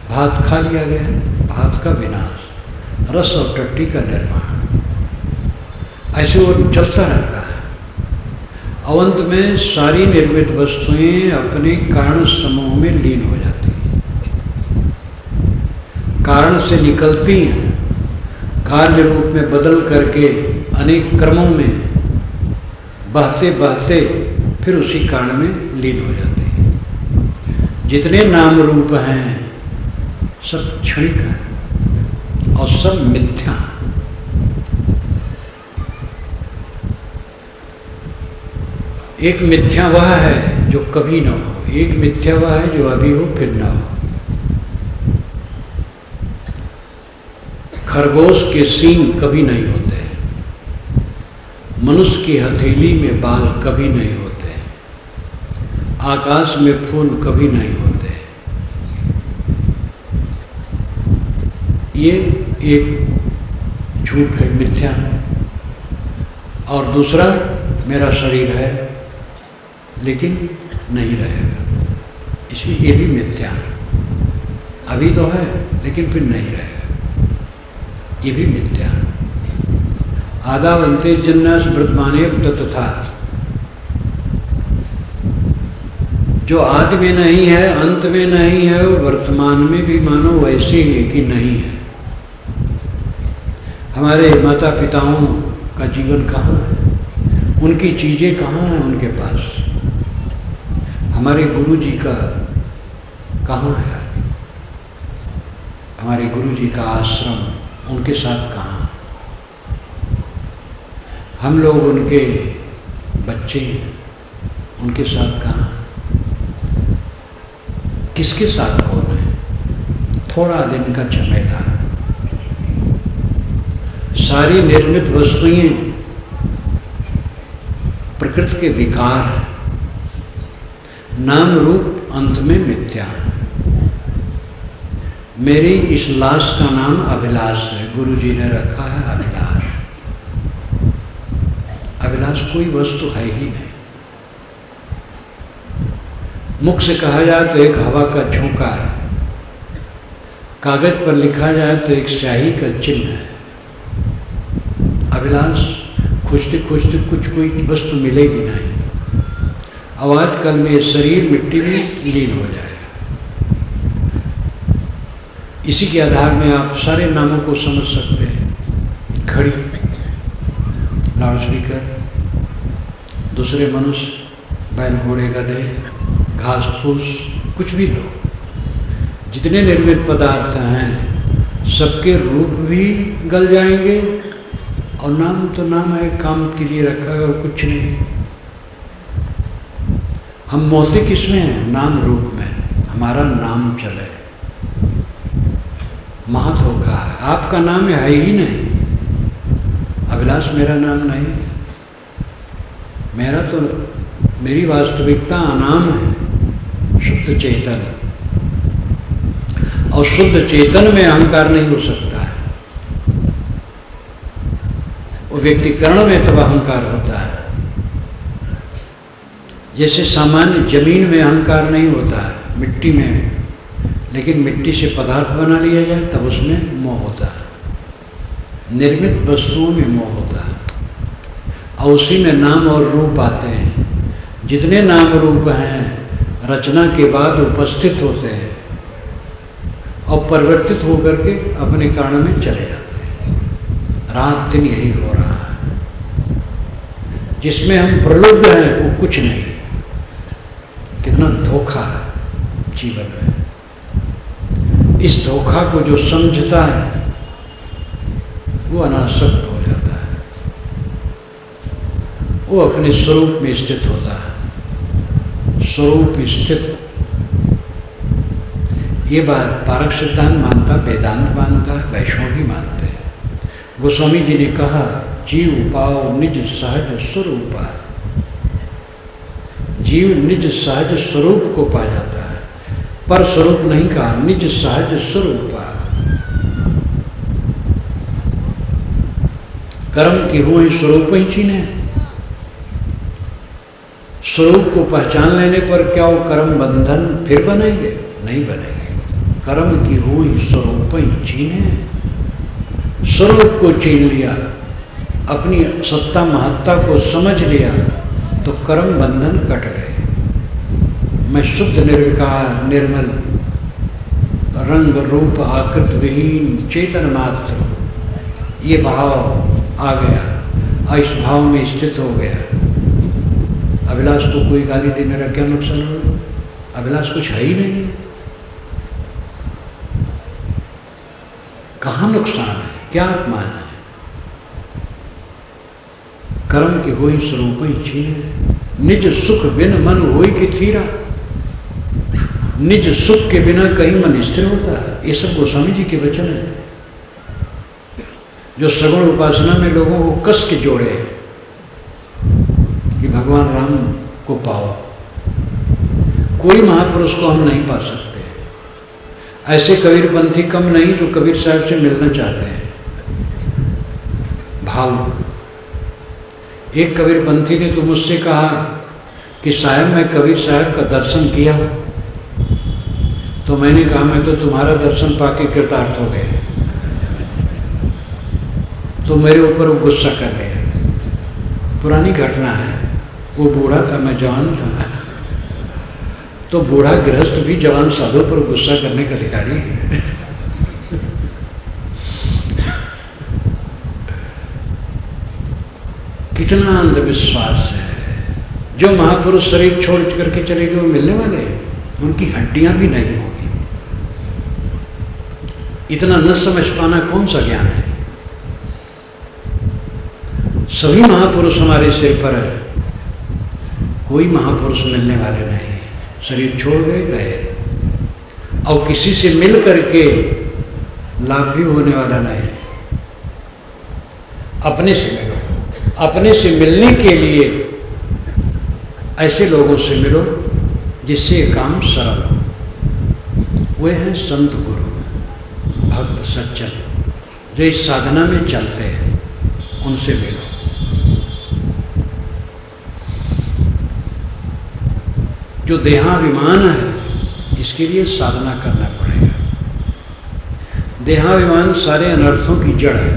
Speaker 1: भात खा लिया गया, भात का विनाश, रस और टट्टी का निर्माण। ऐसे वो चलता रहता है। अवंत में सारी निर्मित वस्तुएं अपने कारण समूह में लीन हो जाती हैं, कारण से निकलती हैं, कार्य रूप में बदल करके अनेक क्रमों में बहते बहते फिर उसी कारण में लीन हो जाते हैं। जितने नाम रूप हैं सब क्षणिक हैं और सब मिथ्या हैं। एक मिथ्या वह है जो कभी ना हो, एक मिथ्या वह है जो अभी हो फिर ना हो। खरगोश के सींग कभी नहीं होते, मनुष्य की हथेली में बाल कभी नहीं होते, आकाश में फूल कभी नहीं होते। ये एक झूठ है, मिथ्या है। और दूसरा, मेरा शरीर है लेकिन नहीं रहेगा, इसलिए ये भी मिथ्या है। अभी तो है लेकिन फिर नहीं रहेगा, ये भी मिथ्या है। आदावंते जिन्नास वर्तमाने तथा, जो आदि में नहीं है, अंत में नहीं है, वर्तमान में भी मानो वैसे ही कि नहीं है। हमारे माता पिताओं का जीवन कहाँ है, उनकी चीज़ें कहाँ हैं उनके पास। हमारे गुरु जी का कहाँ है, हमारे गुरु जी का आश्रम उनके साथ कहाँ। हम लोग उनके बच्चे हैं, उनके साथ कहाँ, किसके साथ कौन है। थोड़ा दिन का झमेला, सारी निर्मित वस्तुएं प्रकृति के विकार है, नाम रूप अंत में मिथ्या। मेरी इस लाश का नाम अभिलाष है, गुरु जी ने रखा है अभिलाष। अभिलाष कोई वस्तु है ही नहीं। मुख से कहा जाए तो एक हवा का झोंका है, कागज पर लिखा जाए तो एक स्याही का चिन्ह है। अभिलाष खोजते खोजते कुछ कोई वस्तु मिलेगी नहीं। अब आजकल में ये शरीर मिट्टी में लीन हो जाएगा। इसी के आधार में आप सारे नामों को समझ सकते हैं। घड़ी, लाउडस्पीकर, दूसरे मनुष्य, बैल घोड़े गधे, घास फूस, कुछ भी लो, जितने निर्मित पदार्थ हैं सबके रूप भी गल जाएंगे और नाम तो नाम है, काम के लिए रखा है और कुछ नहीं। हम मोहते किसमें हैं? नाम रूप में। हमारा नाम चले, महाधोखा है। आपका नाम है ही नहीं। अभिलाष मेरा नाम नहीं, मेरा तो मेरी वास्तविकता अनाम है, शुद्ध चेतन। और शुद्ध चेतन में अहंकार नहीं हो सकता है। वो व्यक्तिकरण में तब अहंकार होता है। जैसे सामान्य जमीन में अहंकार नहीं होता है, मिट्टी में, लेकिन मिट्टी से पदार्थ बना लिया जाए तब उसमें मोह होता है। निर्मित वस्तुओं में मोह होता है और उसी में नाम और रूप आते हैं। जितने नाम रूप हैं रचना के बाद उपस्थित होते हैं और परिवर्तित होकर के अपने कारण में चले जाते हैं। रात दिन यही हो रहा है। जिसमें हम प्रलुब्ध हैं वो कुछ नहीं। कितना धोखा है जीवन में। इस धोखा को जो समझता है वो अनासक्त हो जाता है, वो अपने स्वरूप में स्थित होता है। स्वरूप स्थित, ये बात पारक सिद्धांत मानता, वेदांत मानता है, वैष्णव भी मानते हैं। गोस्वामी जी ने कहा जीव पाओ निज सहज स्वरूपा। जीव निज सहज स्वरूप को पा जाता है, पर स्वरूप नहीं कहा, निज सहज स्वरूपा। कर्म की हुए स्वरूप ही चीने। स्वरूप को पहचान लेने पर क्या वो कर्म बंधन फिर बनेंगे? नहीं बनेंगे। कर्म की हुई स्वरूप ही चीने। स्वरूप को चीन लिया, अपनी सत्ता महत्ता को समझ लिया तो कर्म बंधन कट गए। मैं शुद्ध निर्विकार निर्मल रंग रूप आकृत विहीन चेतन मात्र हूँ, ये भाव आ गया, इस भाव में स्थित हो गया। अभिलाष को कोई गाली देने का क्या नुकसान हो? अभिलाष कुछ है ही नहीं, कहाँ नुकसान है, क्या अपमान है? कर्म की होई स्वरूप ही छीने। निज सुख बिन मन होई के थीरा। निज सुख के बिना कहीं मन स्थिर होता है। ये सब गोस्वामी जी के वचन है, जो सगुण उपासना में लोगों को कस के जोड़े कि भगवान राम को पाओ। कोई महापुरुष को हम नहीं पा सकते। ऐसे कबीरपंथी कम नहीं जो कबीर साहब से मिलना चाहते हैं। भावुक एक कबीरपंथी ने तो मुझसे कहा कि साहब मैं कबीर साहब का दर्शन किया, तो मैंने कहा मैं तो तुम्हारा दर्शन पाके कृतार्थ हो गए। तो मेरे ऊपर वो गुस्सा कर लिया। पुरानी घटना है, वो बूढ़ा था, मैं जवान था। तो बूढ़ा गृहस्थ भी जवान साधु पर गुस्सा करने का अधिकारी है। कितना अंधविश्वास है। जो महापुरुष शरीर छोड़ करके चले गए वो मिलने वाले हैं, उनकी हड्डियां भी नहीं होगी। इतना न समझ पाना कौन सा ज्ञान है? सभी महापुरुष हमारे सिर पर है, कोई महापुरुष मिलने वाले नहीं। शरीर छोड़ गए और किसी से मिल करके लाभ भी होने वाला नहीं। अपने से मिलो, अपने से मिलने के लिए ऐसे लोगों से मिलो जिससे ये काम सरल हो। वे हैं संत गुरु भक्त सज्जन जो इस साधना में चलते हैं, उनसे मिलो। जो देहाभिमान है इसके लिए साधना करना पड़ेगा। देहाभिमान सारे अनर्थों की जड़ है।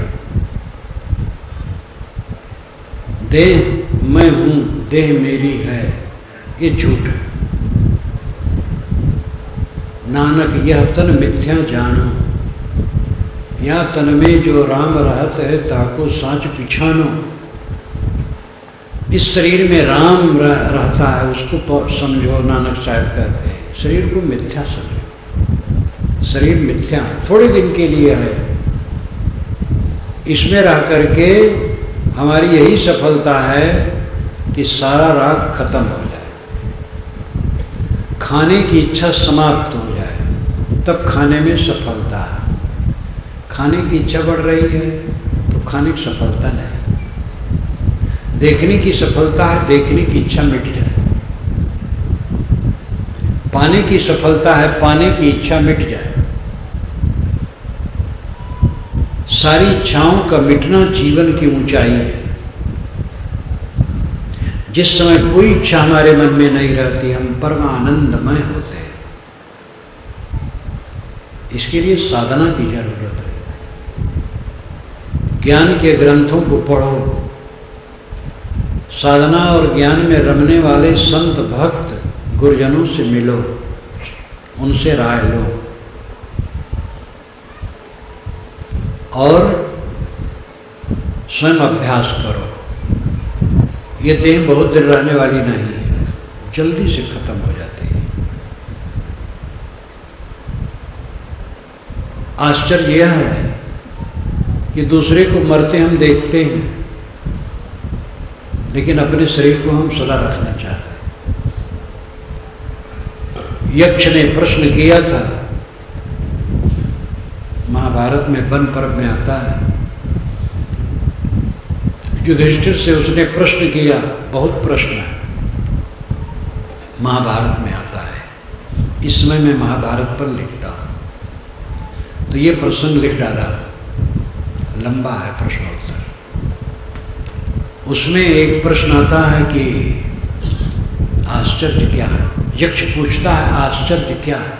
Speaker 1: देह मैं हूं, देह मेरी है, ये झूठ है। नानक यह तन मिथ्या जानो, या तन में जो राम रहत है ताको साँच पिछानो। इस शरीर में राम रहता है, उसको समझो। नानक साहब कहते हैं शरीर को मिथ्या समझो। शरीर मिथ्या थोड़े दिन के लिए है। इसमें रह करके हमारी यही सफलता है कि सारा राग खत्म हो जाए, खाने की इच्छा समाप्त हो जाए, तब खाने में सफलता है। खाने की इच्छा बढ़ रही है तो खाने की सफलता नहीं। देखने की सफलता है, देखने की इच्छा मिट जाए। पाने की सफलता है, पाने की इच्छा मिट जाए। सारी इच्छाओं का मिटना जीवन की ऊंचाई है। जिस समय कोई इच्छा हमारे मन में नहीं रहती, हम परम आनंदमय होते हैं। इसके लिए साधना की जरूरत है। ज्ञान के ग्रंथों को पढ़ो। साधना और ज्ञान में रमने वाले संत भक्त गुरुजनों से मिलो, उनसे राय लो और स्वयं अभ्यास करो। ये देह बहुत दिन रहने वाली नहीं है, जल्दी से खत्म हो जाती है। आश्चर्य यह है कि दूसरे को मरते हम देखते हैं, लेकिन अपने शरीर को हम सदा रखना चाहते हैं। यक्ष ने प्रश्न किया था, महाभारत में वन पर्व में आता है, युधिष्ठिर से उसने प्रश्न किया, बहुत प्रश्न है, महाभारत में आता है। इस समय मैं महाभारत पर लिखता हूँ, तो ये प्रसंग लिख डाला, लंबा है प्रश्नोत्तर। उसमें एक प्रश्न आता है कि आश्चर्य क्या है। यक्ष पूछता है आश्चर्य क्या है,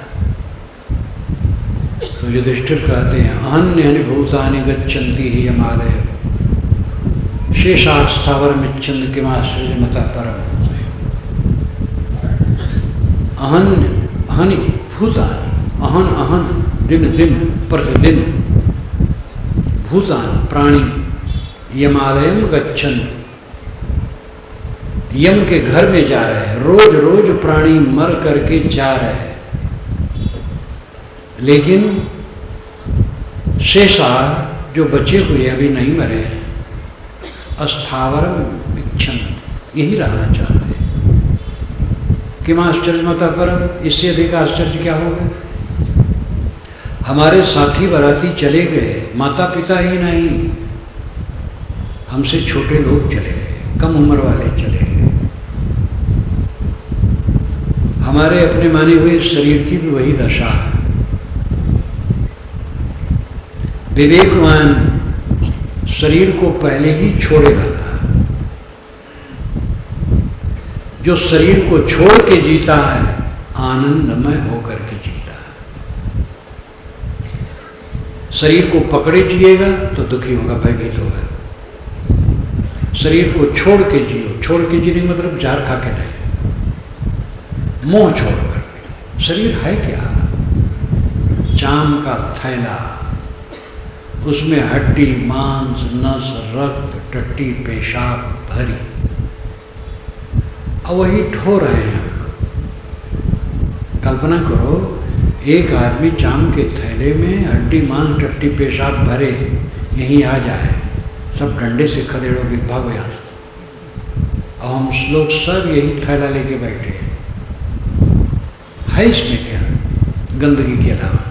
Speaker 1: तो युधिष्ठिर कहते हैं अन्य भूतानि गच्छन्ति हि यमालय शेषास्थावर मिच्छन्द किमाश्चर्य मता परम। अहनि भूतानि, अहन अहन दिन दिन प्रतिदिन, भूतानि प्राणी यमालयम गच्छन्ति, यम के घर में जा रहे हैं। रोज रोज प्राणी मर करके जा रहे हैं, लेकिन शेषार जो बचे हुए अभी नहीं मरे हैं, अस्थावरम इच्छन्ति, यही रहना चाहते हैं। किम आश्चर्यमता परम, इससे अधिक आश्चर्य क्या होगा। हमारे साथी बराती चले गए, माता पिता ही नहीं, हमसे छोटे लोग चले गए, कम उम्र वाले चले गए। हमारे अपने माने हुए शरीर की भी वही दशा है। विवेकवान शरीर को पहले ही छोड़ेगा था। जो शरीर को छोड़ के जीता है, आनंदमय होकर के जीता है। शरीर को पकड़े जिएगा तो दुखी होगा, भयभीत होगा। शरीर को छोड़ के जियो, छोड़ के जीने मतलब जार खा के नहीं, मोह छोड़कर। शरीर है क्या, चाम का थैला, उसमें हड्डी मांस नस रक्त टट्टी पेशाब भरी, अब वही ठो रहे हैं हम लोग। कल्पना करो, एक आदमी चाम के थैले में हड्डी मांस टट्टी पेशाब भरे यहीं आ जाए, सब डंडे से खदेड़ोगे, भागो यहाँ से। और हम लोग सब यही थैला लेके बैठे हैं। है इसमें क्या गंदगी के अलावा?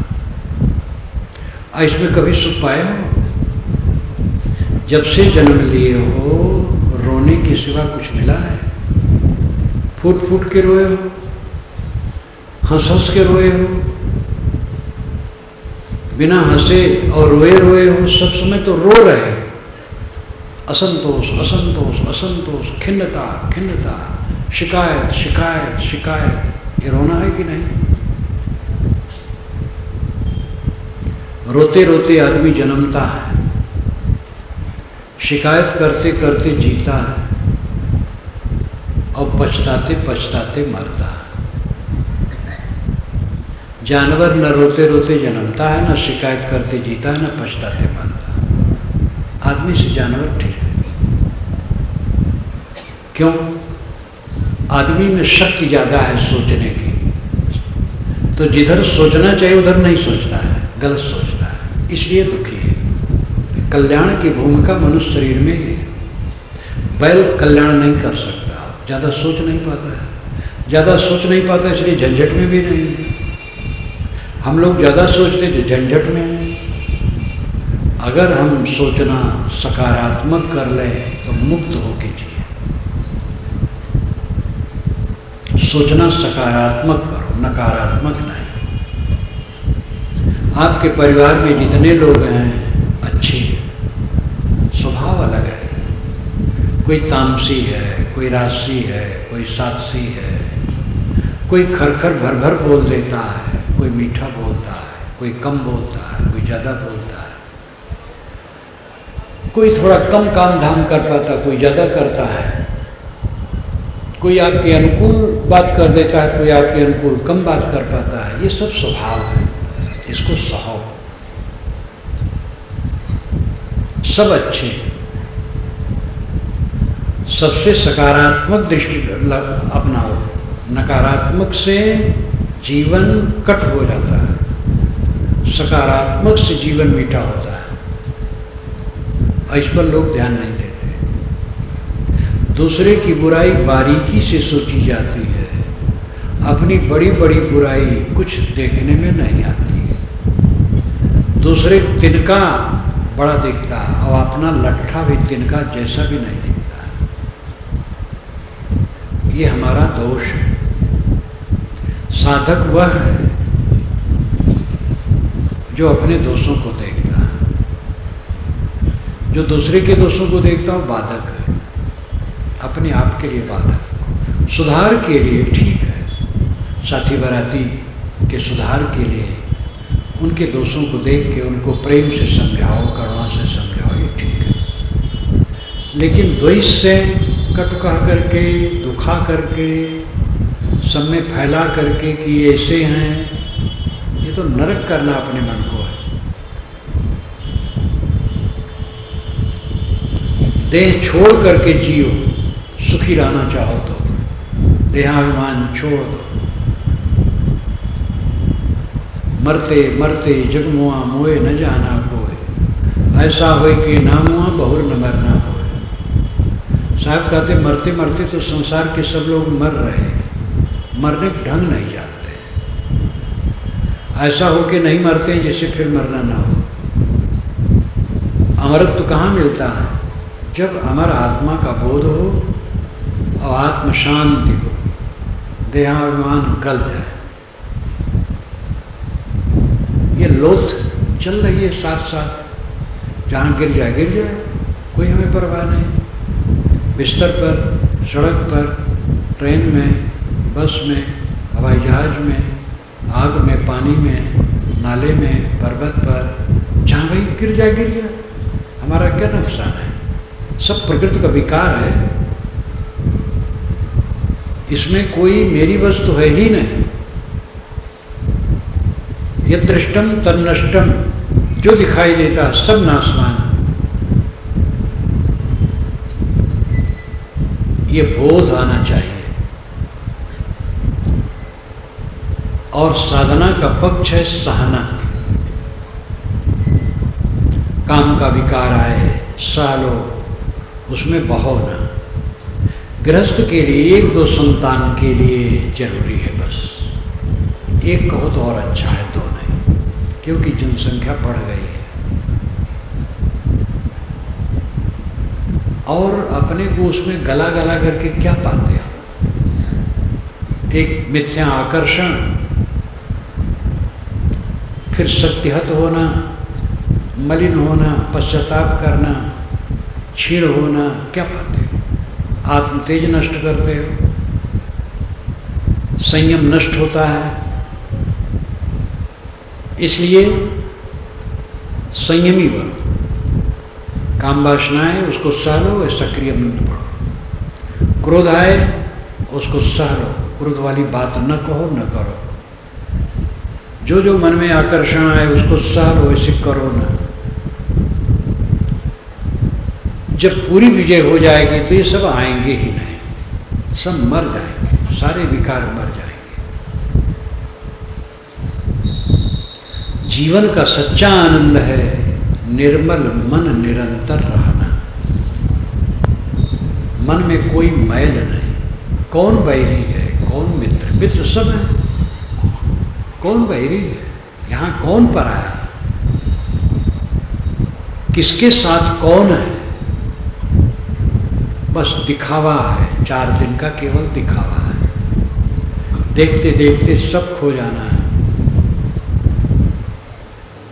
Speaker 1: इसमें कभी सुख पाए हो? जब से जन्म लिए हो, रोने के सिवा कुछ मिला है? फूट फूट के रोए हो, हंस हंस के रोए हो, बिना हंसे और रोए रोए हो, सब समय तो रो रहे हो। असंतोष असंतोष असंतोष, खिन्नता खिन्नता, शिकायत शिकायत शिकायत, ये रोना है कि नहीं? रोते रोते आदमी जन्मता है, शिकायत करते करते जीता है, और पछताते पछताते मरता है। जानवर न रोते रोते जन्मता है, न शिकायत करते जीता है, न पछताते मरता है। आदमी से जानवर ठीक है। क्यों? आदमी में शक्ति ज्यादा है सोचने की, तो जिधर सोचना चाहिए उधर नहीं सोचता है, गलत सोचता है, इसलिए दुखी है। कल्याण की भूमिका मनुष्य शरीर में है। बैल कल्याण नहीं कर सकता, ज़्यादा सोच नहीं पाता है, ज़्यादा सोच नहीं पाता इसलिए झंझट में भी नहीं है। हम लोग ज़्यादा सोचते थे, झंझट में हैं। अगर हम सोचना सकारात्मक कर लें तो मुक्त होके जिए। सोचना सकारात्मक करो, नकारात्मक नहीं। आपके परिवार में जितने लोग हैं अच्छे, स्वभाव अलग है। कोई तामसी है, कोई राजसी है, कोई सात्सी है, कोई खरखर भर भर बोल देता है, कोई मीठा बोलता है, कोई कम बोलता है, कोई ज़्यादा बोलता है, कोई थोड़ा कम काम धाम कर पाता, कोई ज़्यादा करता है, कोई आपके अनुकूल बात कर देता है, कोई आपके अनुकूल कम बात कर पाता है। ये सब स्वभाव है, इसको सहो। सब अच्छे, सबसे सकारात्मक दृष्टि अपनाओ। नकारात्मक से जीवन कट हो जाता है, सकारात्मक से जीवन मीठा होता है। इस पर लोग ध्यान नहीं देते। दूसरे की बुराई बारीकी से सोची जाती है, अपनी बड़ी बड़ी बुराई कुछ देखने में नहीं आती। दूसरे तिनका बड़ा दिखता और अपना लट्ठा भी तिनका जैसा भी नहीं दिखता। ये हमारा दोष है। साधक वह है जो अपने दोषों को देखता है, जो दूसरे के दोषों को देखता है बाधक है, अपने आप के लिए बाधक। सुधार के लिए ठीक है, साथी बाराती के सुधार के लिए उनके दोषों को देख के उनको प्रेम से समझाओ, करुणा से समझाओ, ये ठीक है। लेकिन द्वेष से कटु कह करके, दुखा करके, सब में फैला करके कि ऐसे हैं, ये तो नरक करना अपने मन को है। देह छोड़ करके जियो, सुखी रहना चाहो तो देहाभिमान छोड़ दो। मरते मरते जगमुआ मोए न जाना कोय, ऐसा होए कि ना मुआ बहुर न मरना होए। साहब कहते मरते मरते तो संसार के सब लोग मर रहे, मरने का ढंग नहीं जानते। ऐसा हो कि नहीं मरते जिससे फिर मरना ना हो। अमरत्व तो कहाँ मिलता है? जब अमर आत्मा का बोध हो और आत्म शांति हो, देहाभिमान गल जाए। ये लोथ चल रही है साथ साथ, जहाँ गिर जाए कोई हमें परवाह नहीं। बिस्तर पर, सड़क पर, ट्रेन में, बस में, हवाई जहाज में, आग में, पानी में, नाले में, पर्वत पर, जहाँ भाई गिर जाए। हमारा क्या नुकसान है? सब प्रकृति का विकार है, इसमें कोई मेरी वस्तु है ही नहीं। यद दृष्टम तन्नष्टम, जो दिखाई देता सब नाशवान। ये बोध आना चाहिए। और साधना का पक्ष है सहना। काम का विकार आए सह लो, उसमें बहो ना। गृहस्थ के लिए 1-2 संतान के लिए जरूरी है, बस एक कहो तो और अच्छा है, 2 नहीं, क्योंकि जनसंख्या बढ़ गई है। और अपने को उसमें गला गला करके क्या पाते हैं? एक मिथ्या आकर्षण, फिर सत्यहत होना, मलिन होना, पश्चाताप करना, क्षीण होना, क्या पाते हो? आत्म तेज नष्ट करते हो, संयम नष्ट होता है। इसलिए संयमी बनो। काम वासनाएं उसको सह लो, सक्रिय मन पड़ो। क्रोध आए उसको सह लो, क्रोध वाली बात न कहो न करो। जो मन में आकर्षण आए उसको सह लो, ऐसे करो ना। जब पूरी विजय हो जाएगी तो ये सब आएंगे ही नहीं, सब मर जाएंगे, सारे विकार मर जाएंगे। जीवन का सच्चा आनंद है निर्मल मन निरंतर रहना। मन में कोई मैल नहीं। कौन बैरी है, कौन मित्र? मित्र सब है। कौन बैरी है? यहाँ कौन पराया है? किसके साथ कौन है? बस दिखावा है, 4 दिन का केवल दिखावा है। देखते देखते सब खो जाना है।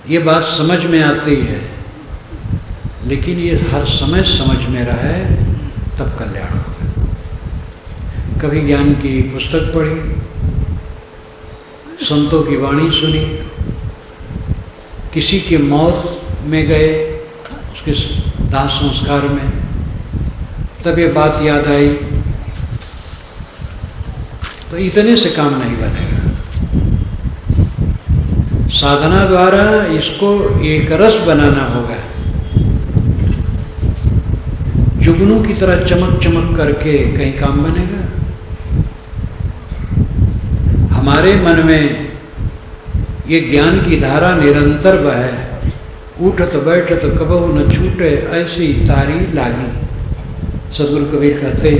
Speaker 1: ये बात समझ में आती है, लेकिन ये हर समय समझ में रहे तब कल्याण होगा। कभी ज्ञान की पुस्तक पढ़ी, संतों की वाणी सुनी, किसी के मौत में गए, उसके दाह संस्कार में, तब ये बात याद आई तो इतने से काम नहीं बनेगा। साधना द्वारा इसको एक रस बनाना होगा। जुगनू की तरह चमक चमक करके कहीं काम बनेगा? हमारे मन में ये ज्ञान की धारा निरंतर बहे, उठत बैठत कबहु न छूटे ऐसी तारी लागी। सदगुरु कबीर कहते,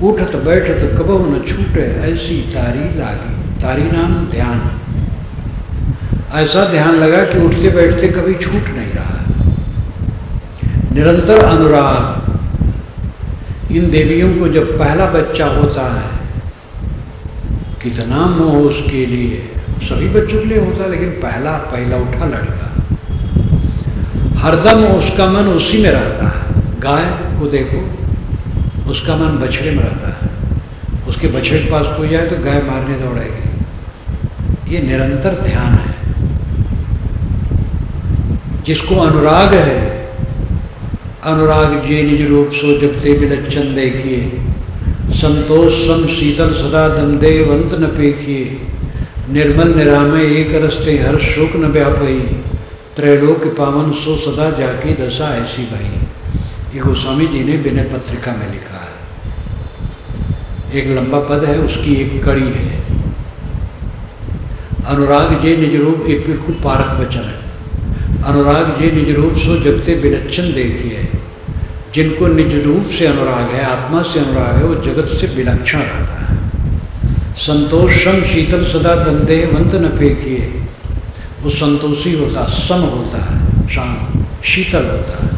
Speaker 1: उठत बैठत कबहु न छूटे ऐसी तारी लागी। तारी नाम ध्यान। ऐसा ध्यान लगा कि उठते बैठते कभी छूट नहीं रहा। निरंतर अनुराग। इन देवियों को जब पहला बच्चा होता है, कितना मोह उसके लिए, सभी बच्चों के लिए होता है, लेकिन पहला उठा लड़का, हरदम उसका मन उसी में रहता है। गाय को देखो, उसका मन बछड़े में रहता है। उसके बछड़े के पास कोई जाए तो गाय मारने दौड़ेगी। ये निरंतर ध्यान है। जिसको अनुराग है, अनुराग जे निज रूप सो जब ते विलक्षण देखिए, संतोष सम शीतल सदा दमदेवंत न पेखिए, निर्मल निरामय एक रस्ते हर शोक न व्यापई, त्रैलोक पावन सो सदा जाकी दशा ऐसी भई। ये गोस्वामी जी ने विनय पत्रिका में लिखा है। एक लंबा पद है, उसकी एक कड़ी है। अनुराग जे निज रूप, एक बिल्कुल पारक वचन है। अनुराग जे निज रूप सो जगते विलक्षण देखिए। जिनको निज रूप से अनुराग है, आत्मा से अनुराग है, वो जगत से विलक्षण रहता है। संतोषम शीतल सदा दंदेवंत न पेखिए, वो संतोषी होता, सम होता है, शांत शीतल होता है,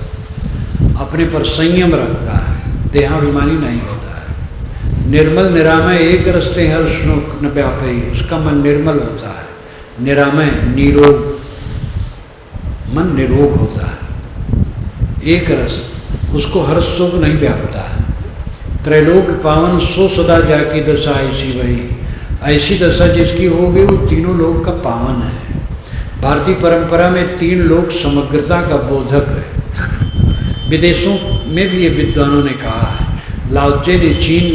Speaker 1: अपने पर संयम रखता है, देहाभिमानी नहीं होता है। निर्मल निरामय एक रस्ते हर श्लोक न व्यापी, उसका मन निर्मल होता है। निरामय निरोग, मन निरोग होता है। एक रस, उसको हर शोक नहीं व्यापता है। त्रैलोक पावन सो सदा जाकी दशा ऐसी वही। ऐसी दशा जिसकी हो गई वो तीनों लोक का पावन है। भारतीय परंपरा में तीन लोक समग्रता का बोधक है। विदेशों में भी ये विद्वानों ने कहा है। लाओ त्से ने चीन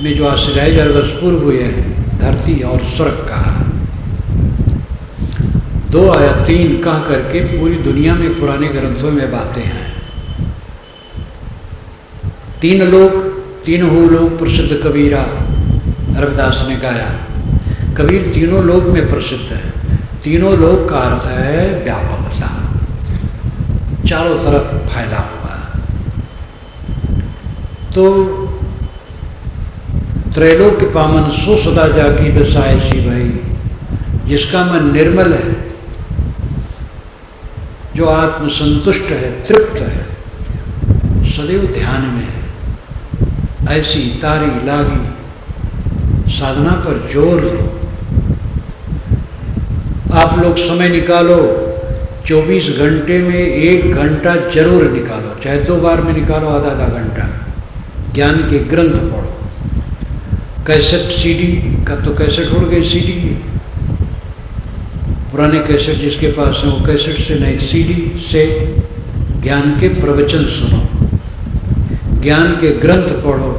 Speaker 1: में जो आश्रय जरदसपूर्व हुए हैं, धरती और स्वर्ग कहा। 2 या 3 कह करके पूरी दुनिया में पुराने ग्रंथों में बातें हैं। 3 लोक, 3 हो लोक प्रसिद्ध कबीरा, रविदास ने गाया। कबीर तीनों लोक में प्रसिद्ध है। तीनों लोक का अर्थ है व्यापकता, चारों तरफ फैला हुआ। तो त्रैलोक पावन सो सदा जाकी दशा ऐसी भई। जिसका मन निर्मल है, जो आत्मसंतुष्ट है, तृप्त है, सदैव ध्यान में है, ऐसी तारी लागी। साधना पर जोर दो। आप लोग समय निकालो, 24 घंटे में 1 घंटा जरूर निकालो, चाहे 2 बार में निकालो, आधा घंटा। ज्ञान के ग्रंथ पढ़ो। कैसेट सीडी का तो कैसेट उड़ गई, सीडी पुराने कैसेट जिसके पास है वो कैसेट से नहीं, सीडी से ज्ञान के प्रवचन सुनो, ज्ञान के ग्रंथ पढ़ो,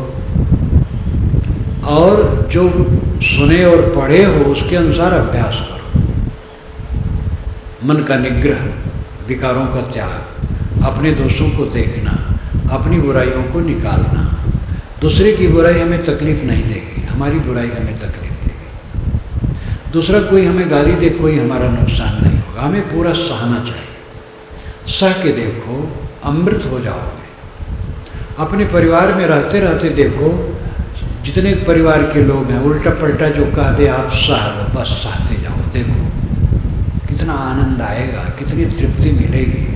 Speaker 1: और जो सुने और पढ़े हो उसके अनुसार अभ्यास करो। मन का निग्रह, विकारों का त्याग, अपने दोषों को देखना, अपनी बुराइयों को निकालना। दूसरे की बुराई हमें तकलीफ नहीं देगी, हमारी बुराई हमें तकलीफ देगी। दूसरा कोई हमें गाली दे, कोई हमारा नुकसान नहीं होगा। हमें पूरा सहना चाहिए। सह के देखो, अमृत हो जाओगे। अपने परिवार में रहते रहते देखो, जितने परिवार के लोग हैं, उल्टा पलटा जो कह दे आप सह लो, बस सहते जाओ। देखो कितना आनंद आएगा, कितनी तृप्ति मिलेगी।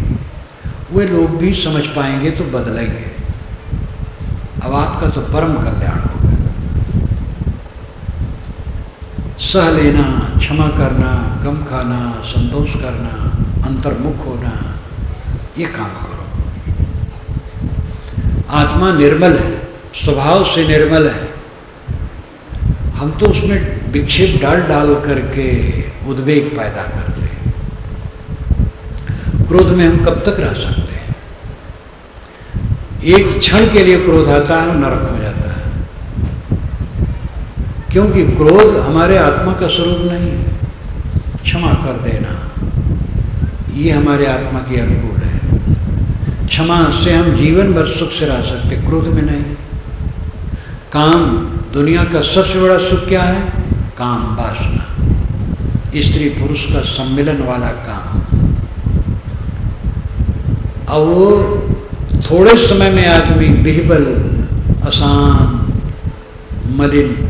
Speaker 1: वे लोग भी समझ पाएंगे तो बदलेंगे। अब आपका तो परम कल्याण होगा। सह लेना, क्षमा करना, गम खाना, संतोष करना, अंतर्मुख होना, ये काम करो। आत्मा निर्मल है, स्वभाव से निर्मल है। हम तो उसमें विक्षेप डाल डाल करके उद्वेग पैदा करते हैं। क्रोध में हम कब तक रह सकते हैं? एक क्षण के लिए क्रोध आता है, नरक हो जाता है। क्योंकि क्रोध हमारे आत्मा का स्वरूप नहीं है। क्षमा कर देना, ये हमारे आत्मा के अनुकूल है। क्षमा से हम जीवन भर सुख से रह सकते, क्रोध में नहीं। काम, दुनिया का सबसे बड़ा सुख क्या है? काम, वासना, स्त्री पुरुष का सम्मिलन वाला काम। अब वो थोड़े समय में आदमी बिहबल, अशांत, मलिन,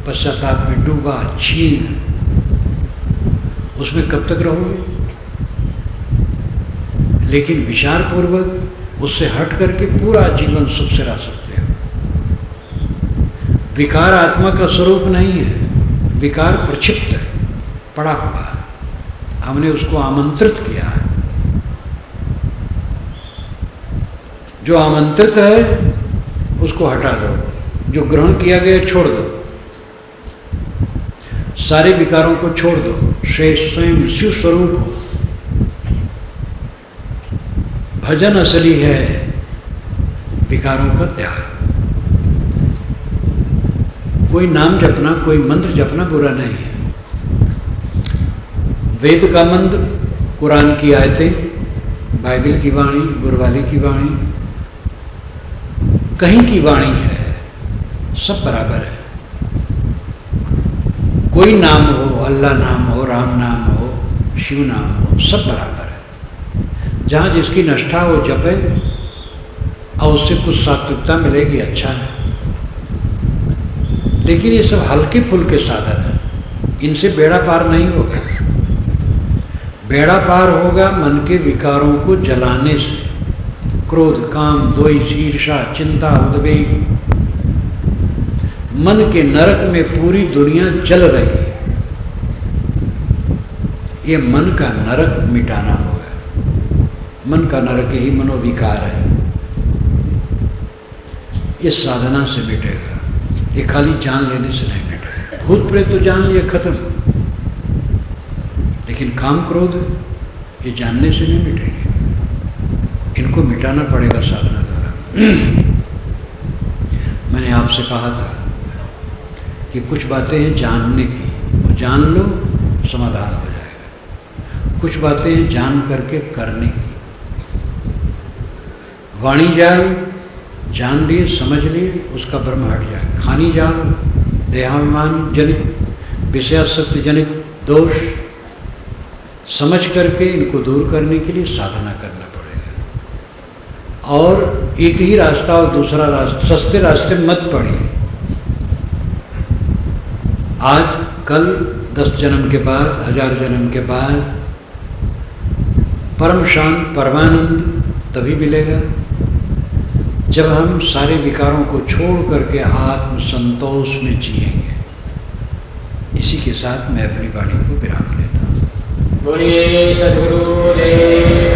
Speaker 1: पश्चाताप में डूबा, क्षीण, उसमें कब तक रहोगे? लेकिन विचार पूर्वक उससे हट करके पूरा जीवन सुख से रह सकते हो। विकार आत्मा का स्वरूप नहीं है, विकार प्रक्षिप्त है, पड़ा हुआ। हमने उसको आमंत्रित किया है। जो आमंत्रित है उसको हटा दो, जो ग्रहण किया गया छोड़ दो। सारे विकारों को छोड़ दो, शेष स्वयं शिव स्वरूप हो। भजन असली है विकारों का त्याग। कोई नाम जपना, कोई मंत्र जपना बुरा नहीं है। वेद का मंत्र, कुरान की आयतें, बाइबल की वाणी, गुरवाली की वाणी, कहीं की वाणी है, सब बराबर है। कोई नाम हो, अल्लाह नाम हो, राम नाम हो, शिव नाम हो, सब बराबर है। जहाँ जिसकी निष्ठा हो जपे और उससे कुछ सात्विकता मिलेगी, अच्छा है। लेकिन ये सब हल्के फुल्के साधन है, इनसे बेड़ा पार नहीं होगा। बेड़ा पार होगा मन के विकारों को जलाने से। क्रोध, काम, द्वेष, ईर्ष्या, चिंता, उद्वेग, मन के नरक में पूरी दुनिया जल रही है। ये मन का नरक मिटाना होगा। मन का नरक ही मनोविकार है, इस साधना से मिटेगा। ये खाली जान लेने से नहीं मिटेगा। भूत प्रेत तो जान लिए, खत्म। लेकिन काम, क्रोध, ये जानने से नहीं मिटेंगे। इनको मिटाना पड़ेगा साधना द्वारा। मैंने आपसे कहा था कि कुछ बातें हैं जानने की, वो जान लो, समाधान हो जाएगा। कुछ बातें हैं जान करके करने की। वाणी जाल, जान लिए, समझ लिए, उसका भ्रम हट जाए। खानी जाल, देहाभिमान जनित, विषयासक्ति जनित दोष, समझ करके इनको दूर करने के लिए साधना करना पड़ेगा। और एक ही रास्ता और दूसरा रास्ता, सस्ते रास्ते मत पड़िए। आज, कल, 10 जन्म के बाद, 1000 जन्म के बाद परम शांत, परमानंद तभी मिलेगा जब हम सारे विकारों को छोड़ करके आत्म संतोष में जिएंगे। इसी के साथ मैं अपनी वाणी को विराम देता हूँ। बोलिए सद्गुरु देव।